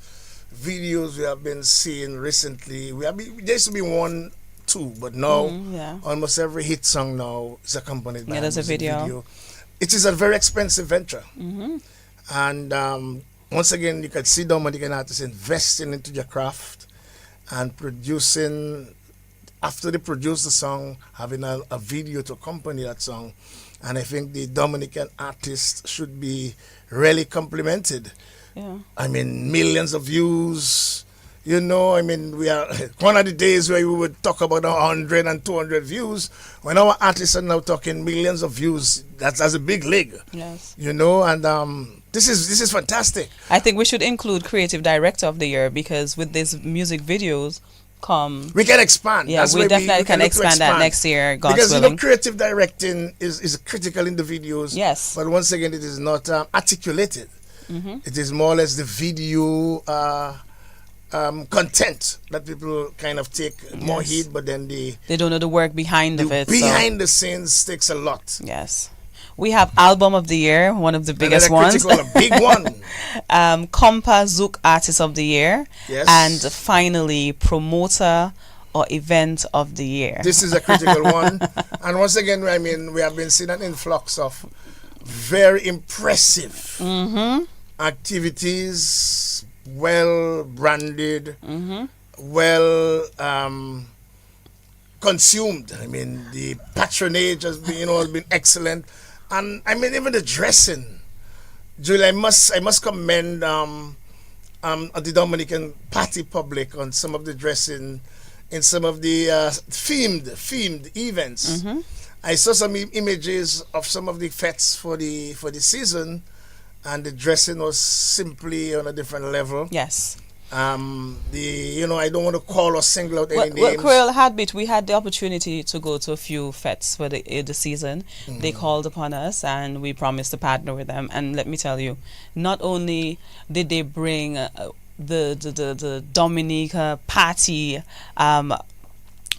videos we have been seeing recently. There used to be 1, 2, but now almost every hit song now is accompanied by there's a video. It is a very expensive venture. And once again, you can see Dominican artists investing into their craft and producing, after they produce the song, having a video to accompany that song. And I think the Dominican artists should be really complimented. Yeah. I mean, millions of views, You know, I mean, we are one of the days where we would talk about 100 and 200 views. When our artists are now talking millions of views, that's a big league. Yes. You know, and this is fantastic. I think we should include Creative Director of the Year, because with these music videos come. We can expand. Yeah, That's we why definitely we can look to expand that next year, God's because willing. creative directing is critical in the videos. Yes. But once again, it is not articulated. It is more or less the video content that people kind of take more Yes. heed, but then They don't know the work behind of it. behind the scenes takes a lot. Yes. We have Album of the Year, one of the biggest Another ones. critical, a big one. Compa Zouk Artist of the Year. Yes. And finally, Promoter or Event of the Year. This is a critical one. And once again, I mean, we have been seeing an influx of very impressive activities, well branded, well consumed. I mean, the patronage has been excellent, and I mean even the dressing. Julie, I must commend the Dominican party public on some of the dressing in some of the themed events. I saw some images of some of the fetes for the season, and the dressing was simply on a different level. Yes. I don't want to call or single out any Well, names. Creole Heartbeat, we had the opportunity to go to a few fetes for the season. They called upon us, and we promised to partner with them. And let me tell you, not only did they bring the Dominica party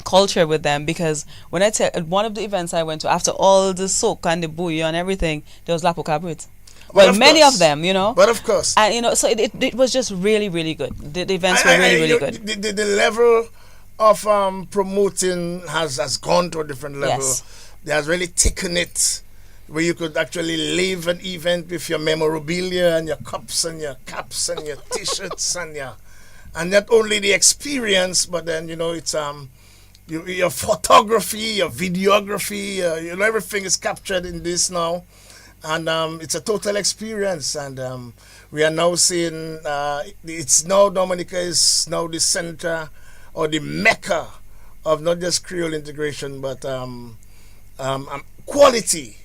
culture with them, because when I tell one of the events I went to, after all the soak and the bouillon and everything, there was Lapo Cabrit. Well, many of them, But of course. And, so it was just really, really good. The events were really good. The level of promoting has gone to a different level. Yes. They has really taken it where you could actually live an event with your memorabilia and your cups and your caps and your t-shirts and not only the experience, but then, it's your photography, your videography, everything is captured in this now. And it's a total experience, and we are now seeing Dominica is now the center or the mecca of not just Creole integration, but quality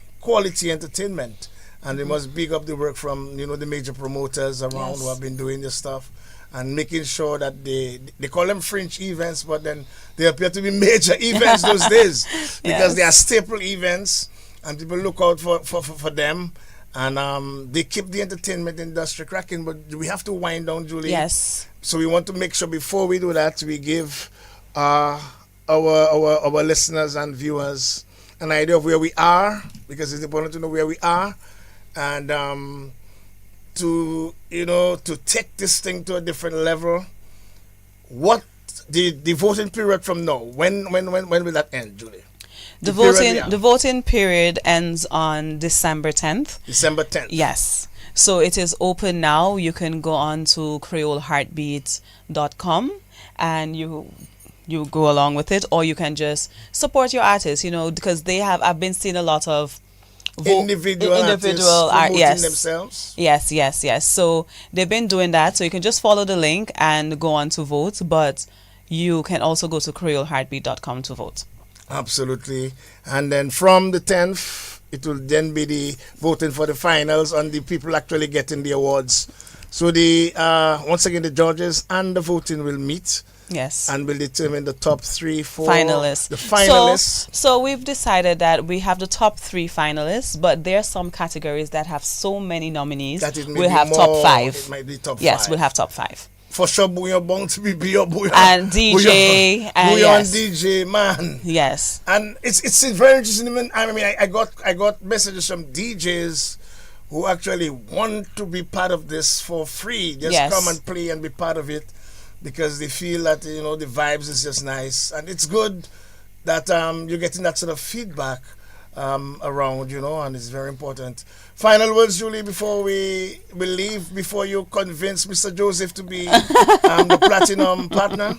entertainment. And we must big up the work from the major promoters around who have been doing this stuff and making sure that they call them fringe events, but then they appear to be major events those days because they are staple events. And people look out for them, and they keep the entertainment industry cracking. But we have to wind down, Julie. Yes. So we want to make sure before we do that, we give our listeners and viewers an idea of where we are, because it's important to know where we are, and to take this thing to a different level. What the voting period from now? When will that end, Julie? The voting period ends on December 10th. December 10th. Yes. So it is open now. You can go on to CreoleHeartbeat.com and you go along with it, or you can just support your artists, because I've been seeing a lot of individual art, yes, themselves. Yes. So they've been doing that. So you can just follow the link and go on to vote, but you can also go to CreoleHeartbeat.com to vote. Absolutely. And then from the 10th, it will then be the voting for the finals and the people actually getting the awards. So once again, the judges and the voting will meet. Yes. And will determine the top 3, 4 finalists. The finalists. So we've decided that we have the top 3 finalists, but there are some categories that have so many nominees. That we'll have top 5. It might be top 5. Yes, we'll have top 5. For sure, Bouillon bound to be Bouillon. And DJ. Bouillon DJ, man. Yes. And it's very interesting. I mean, I got messages from DJs who actually want to be part of this for free. Just come and play and be part of it, because they feel that the vibes is just nice, and it's good that you're getting that sort of feedback around, and it's very important. Final words, Julie, before we leave, before you convince Mr. Joseph to be the platinum partner.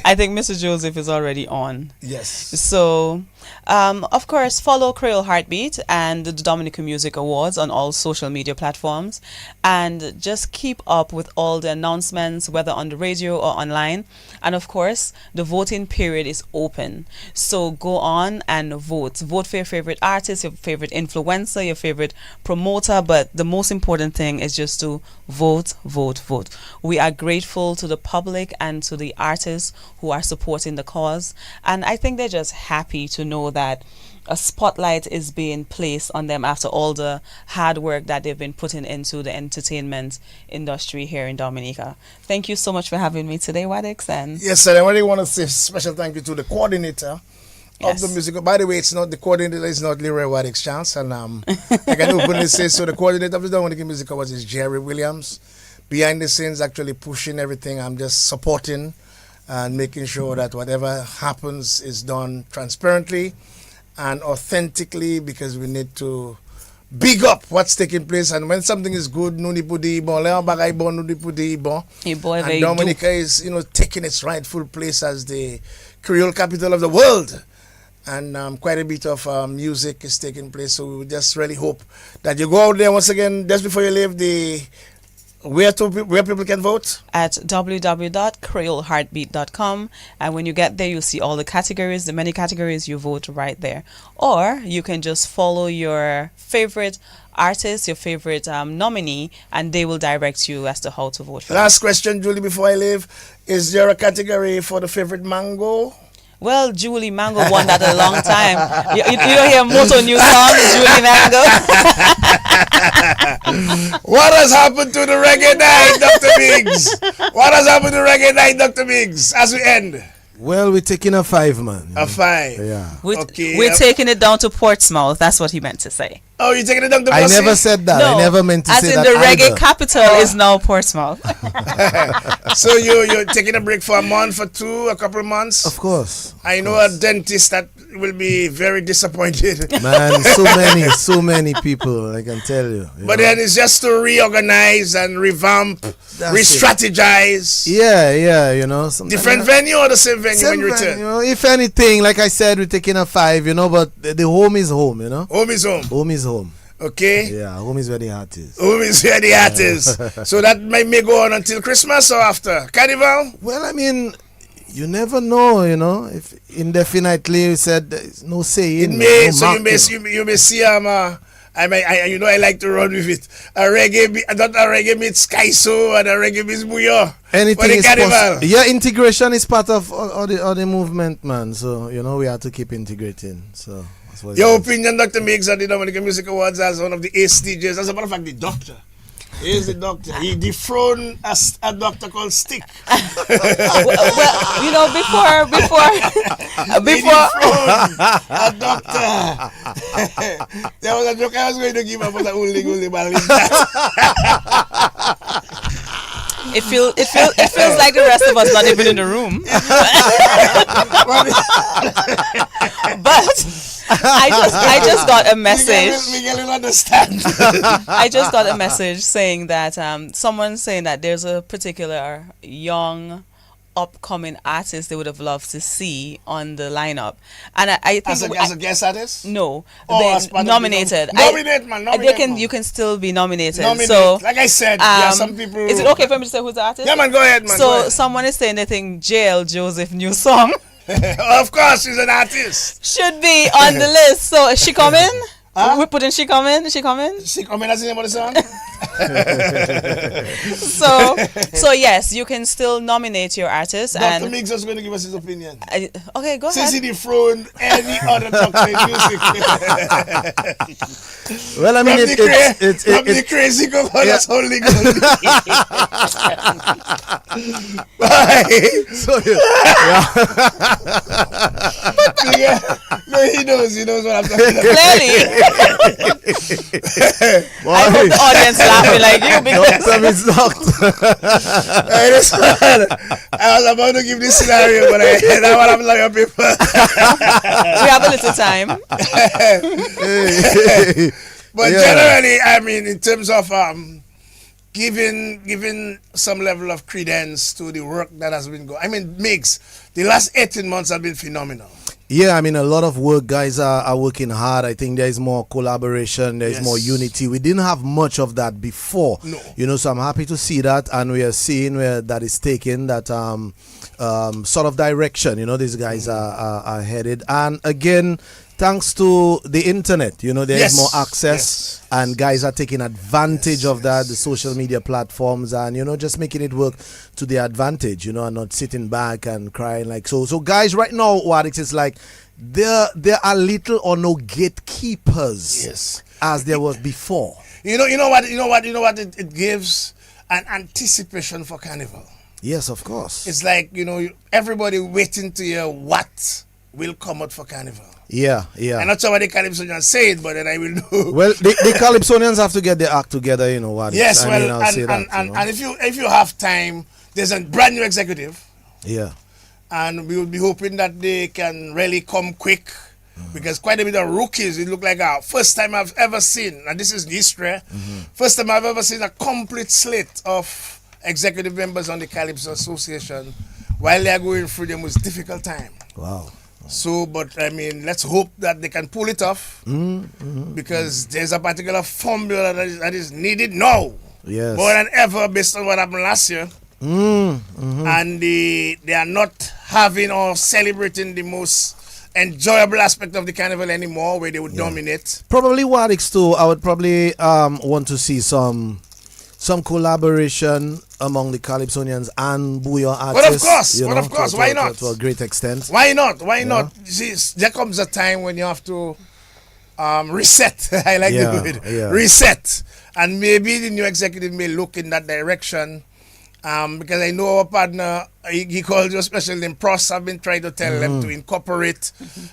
I think Mr. Joseph is already on. Yes. So, of course, follow Creole Heartbeat and the Dominican Music Awards on all social media platforms, and just keep up with all the announcements, whether on the radio or online. And of course, the voting period is open. So go on and vote. Vote for your favorite artist, your favorite influencer, your favorite promoter. But the most important thing is just to vote, vote, vote. We are grateful to the public and to the artists who are supporting the cause. And I think they're just happy to know that a spotlight is being placed on them after all the hard work that they've been putting into the entertainment industry here in Dominica. Thank you so much for having me today, Wadix. And yes, sir. I really want to say special thank you to the coordinator of the musical. By the way, it's not the coordinator is not Leroy Wadix Chance, and I can openly say so. The coordinator of the Dominican Music Awards is Jerry Williams. Behind the scenes, actually pushing everything. I'm just supporting and making sure that whatever happens is done transparently and authentically, because we need to big up what's taking place. And when something is good, and Dominica is, taking its rightful place as the Creole capital of the world. And quite a bit of music is taking place. So we just really hope that you go out there once again, just before you leave, where people can vote? At www.creoleheartbeat.com, and when you get there, you'll see all the categories, the many categories. You vote right there. Or you can just follow your favorite artist, your favorite nominee, and they will direct you as to how to vote for Last question, Julie, before I leave. Is there a category for the favorite mango? Well, Julie Mango won that a long time. You don't hear Moto new song, Julie Mango. What has happened to the reggae night, Dr. Biggs? What has happened to reggae night, Dr. Biggs, as we end? Well, we're taking a 5, man. A 5? Yeah. We're taking it down to Portsmouth. That's what he meant to say. Oh, you're taking it down to I never said that. No, I never meant to say that. As in the reggae capital is now Portsmouth. So you're taking a break for a month, for 2, a couple of months? Of course. I know a dentist that will be very disappointed. Man, so many people, I can tell you. But then it's just to reorganize and revamp, re-strategize. Yeah, Different venue or the same venue when you return? If anything, like I said, we're taking a 5, but the home is home, Home is home. Home is home. Okay. Yeah, home is where the heart is. Home is where the heart is. So that may go on until Christmas or after Carnival? Well, I mean, you never know, if indefinitely you said there's no saying. It may, so you may see I like to run with it. A reggae meets Kaiso and a reggae meets Buyo. Anything is possible. Yeah, integration is part of all the movement, man. So we have to keep integrating. So your opinion, Dr. Miggs, at the Dominican Music Awards as one of the ace DJs. As a matter of fact, the doctor. He is the doctor. He dethroned a doctor called Stick. Well, before a doctor. There was a joke I was going to give up, but I only It feels like the rest of us not even in the room. But I just got a message. Miguel understand. I just got a message saying that someone saying that there's a particular young upcoming artist they would have loved to see on the lineup, and I think as a guest artist. No, nominated. You can still be nominated. So, like I said, some people. Is it okay for me to say who's the artist? Yeah, man, go ahead, man. So someone is saying they think JL Joseph new song. Of course, she's an artist. Should be on the list. So is she coming? Huh? We put in she coming? Is she coming? She coming as the name of the song? So yes, you can still nominate your artist. Dr. Miggs is going to give us his opinion. Okay, go ahead. Since he dethroned any other doctor in music. Well, I mean, it's the crazy go for us only good. Bye. So, no, he knows what I'm talking about. Clearly. I hope the audience laughing like you because I was about to give this scenario, but I want to lawyer people. We have a little time. But generally, I mean, in terms of giving some level of credence to the work that has been going. I mean, Migs, the last 18 months have been phenomenal. Yeah, I mean, a lot of work. Guys are working hard. I think there is more collaboration. There is Yes. more unity. We didn't have much of that before. No. You know, so I'm happy to see that, and we are seeing where that is taking that sort of direction. You know, these guys are headed. And again, thanks to the internet, you know, there is Yes. more access, Yes. and guys are taking advantage Yes, of that, yes. the social media platforms, and you know, just making it work to their advantage, you know, and not sitting back and crying like so. So guys, right now, what it is like, there are little or no gatekeepers, Yes. as there was before. You know what it gives an anticipation for Carnival. Yes, of course. It's like, you know, everybody waiting to hear what will come out for Carnival. Yeah. I'm not sure what the Calypsonians say it, but then I will know. Well, the Calypsonians have to get their act together, you know what? Yes, I mean, well, I'll say that, you know. and if you have time, there's a brand new executive, Yeah. and we will be hoping that they can really come quick, because quite a bit of rookies. It look like our first time I've ever seen, and this is history, first time I've ever seen a complete slate of executive members on the Calypso Association while they are going through the most difficult time. Wow. So, but I mean, let's hope that they can pull it off, because there's a particular formula that is needed now, Yes. more than ever, based on what happened last year. And they are not having or celebrating the most enjoyable aspect of the carnival anymore, where they would dominate. Probably Wadix too. I would probably want to see some collaboration among the Calypsonians and Bouillon artists. But of course, why not? To a great extent. Why not? Why not? You see, there comes a time when you have to reset. I like the word. Yeah. Reset. And maybe the new executive may look in that direction. Because I know our partner, he called you a special name, Pross. I've been trying to tell them to incorporate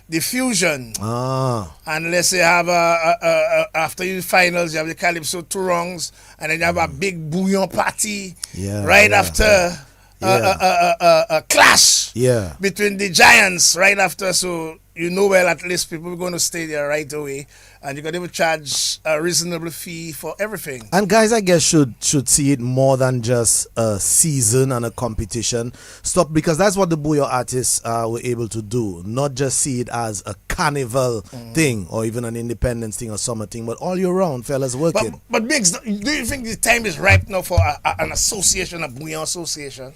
the fusion. And let's say have after the finals, you have the Calypso 2 rounds, and then you have a big bouillon party after a clash between the giants right after. So you know, well, at least people are going to stay there right away, and you're going to charge a reasonable fee for everything. And guys, I guess should see it more than just a season and a competition. Stop, because that's what the Bouillon artists were able to do. Not just see it as a carnival thing or even an independence thing or summer thing, but all year round, fellas working. But Biggs, do you think the time is ripe now for an association, a Bouillon association?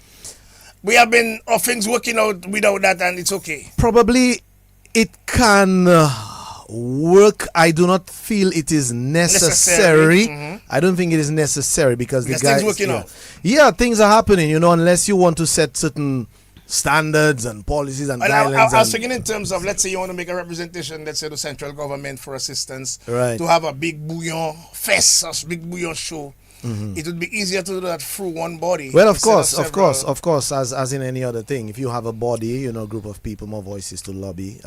We have been things working out without that, and it's okay. Probably it can work. I do not feel it is necessary. I don't think it is necessary because the guys, things working out. Yeah, things are happening, you know, unless you want to set certain standards and policies and guidelines. I was thinking in terms of, let's say you want to make a representation, let's say to central government for assistance, right, to have a big Bouillon fest, a big Bouillon show. It would be easier to do that through one body. Well, of course, as in any other thing. If you have a body, you know, group of people, more voices to lobby,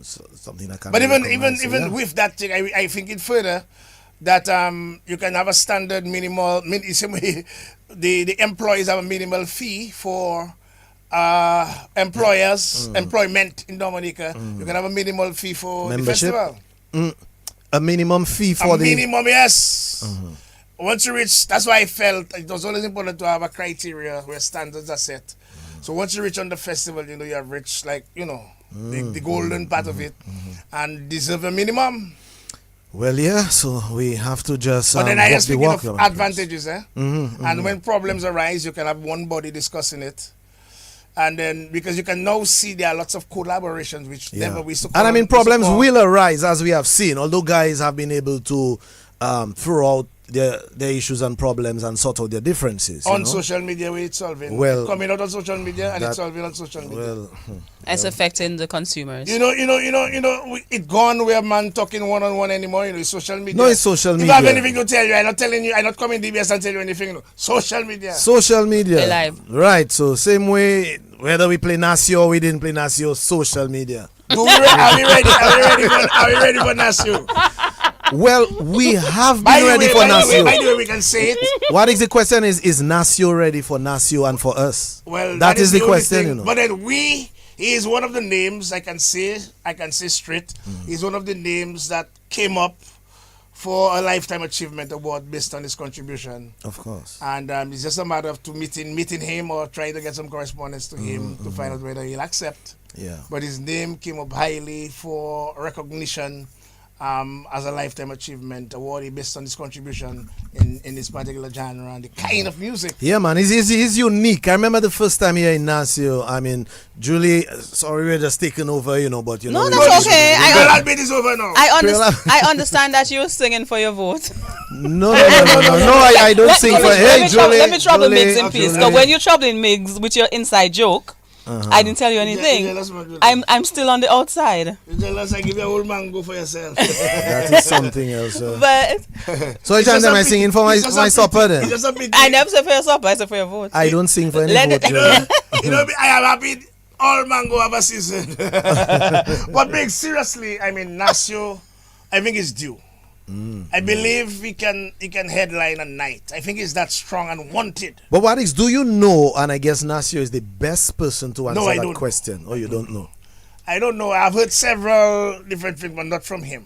something that can. But even with that thing, I think it further that you can have a standard minimal. The employees have a minimal fee for employers, employment in Dominica. You can have a minimal fee for membership. the festival. A minimum fee for the minimum, yes. Once you reach, that's why I felt it was always important to have a criteria where standards are set. So once you reach on the festival, you know, you have reached, like, you know, the golden part of it, and deserve a minimum. Well, yeah, so we have to just. But then I just think of advantages, and when problems arise, you can have one body discussing it. And then, because you can now see there are lots of collaborations which never we support. And I mean, problems will arise, as we have seen, although guys have been able to throw out their issues and problems and sort out their differences on social media, where it's solving. Well, coming out on social media and it's solving on social media. Well, it's affecting the consumers. You know, it gone where man talking one-on-one anymore. You know, it's social media. No, it's social media. If I have anything to tell you, I'm not telling you. I'm not coming DBS and tell you anything. You know. Social media. Social media. Live. Right. So same way, whether we play Nasio or we didn't play Nasio, social media. Are we ready? Are we ready for Nasio? Well, we have been ready for Nasio. By the way, we can say it. What is the question is Nasio ready for Nasio and for us? Well, that is the question, thing. you know. But then he is one of the names I can say straight. He's one of the names that came up for a Lifetime Achievement Award based on his contribution. Of course. And it's just a matter of meeting him or trying to get some correspondence to him to find out whether he'll accept. Yeah. But his name came up highly for recognition as a Lifetime Achievement Award based on his contribution in this particular genre and the kind of music. Yeah, man, he's unique. I remember the first time here in Nasio. I mean, Julie, sorry, we're just taking over, but No, that's okay. Is over now. I understand that you're singing for your vote. No, I don't sing for. Hey, Julie. Let me trouble Julie, Migs in peace. Because when you're troubling Migs with your inside joke, I didn't tell you anything. I'm still on the outside. You jealous? I give you a whole mango for yourself. That is something else. But so each time I'm singing for my supper then. I never said for your supper. I said for your vote. I don't sing for any vote. I am happy. All mango have a season. But Big, seriously, I mean, Nasio, I think it's due. I believe he can headline a night. I think he's that strong and wanted. But what is, do you know, and I guess Nasio is the best person to answer that question, or you don't know? I don't know. I've heard several different things, but not from him.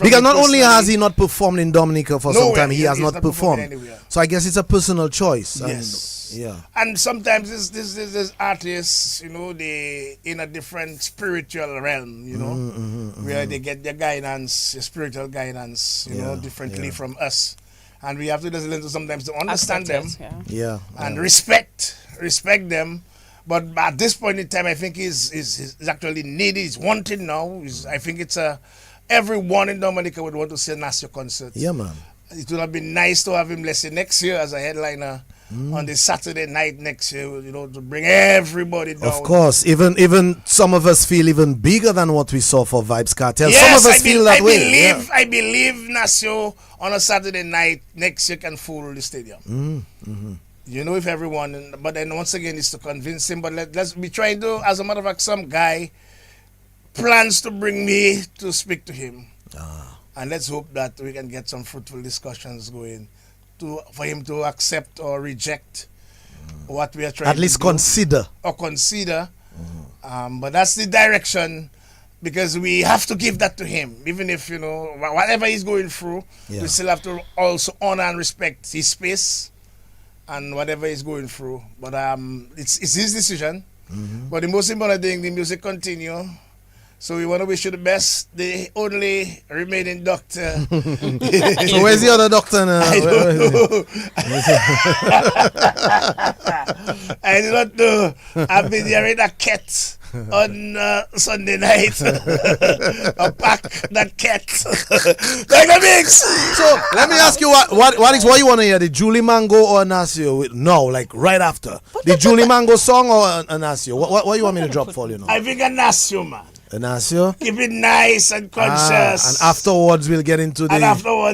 Because not only has he not performed in Dominica for some time, he has not performed. Anywhere. So I guess it's a personal choice. Yes. Yeah. And sometimes this artists, they in a different spiritual realm, where they get their guidance, spiritual guidance, differently from us. And we have to just listen sometimes to understand them. And respect them. But at this point in time, I think he's actually needed, he's wanted now. I think it's everyone in Dominica would want to see a Nasio concert. Yeah, man. It would have been nice to have him, let's say, next year as a headliner on the Saturday night next year, to bring everybody down. Of course, even some of us feel even bigger than what we saw for Vibes Cartel. Yes, some of us feel that way. I believe Nasio on a Saturday night next year can fool the stadium. If everyone, but then once again, it's to convince him. But let's be trying to, as a matter of fact, some guy plans to bring me to speak to him. And let's hope that we can get some fruitful discussions going for him to accept or reject what we are trying to do. At least consider. But that's the direction, because we have to give that to him. Even if, whatever he's going through, we still have to also honor and respect his space and whatever he's going through. But it's his decision. But the most important thing, the music continue. So we want to wish you the best. The only remaining doctor. So where's the other doctor now? I don't know. I do not know. I've been hearing a cat on Sunday night. A pack that cat. Like a mix. So let me ask you what you want to hear, the Julie Mango or Nasio? No, like right after. The Julie Mango song or a Nasio? What you want me to drop for you now? I think a Nasio, man. Nasio? Keep it nice and conscious. And afterwards we'll get into the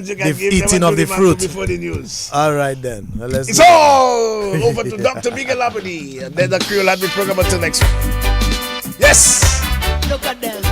you can give eating of the fruit before the news. All right then. It's all over to Dr. BiographyBook and then the Creole Had Me program until next week. Yes. Look at them.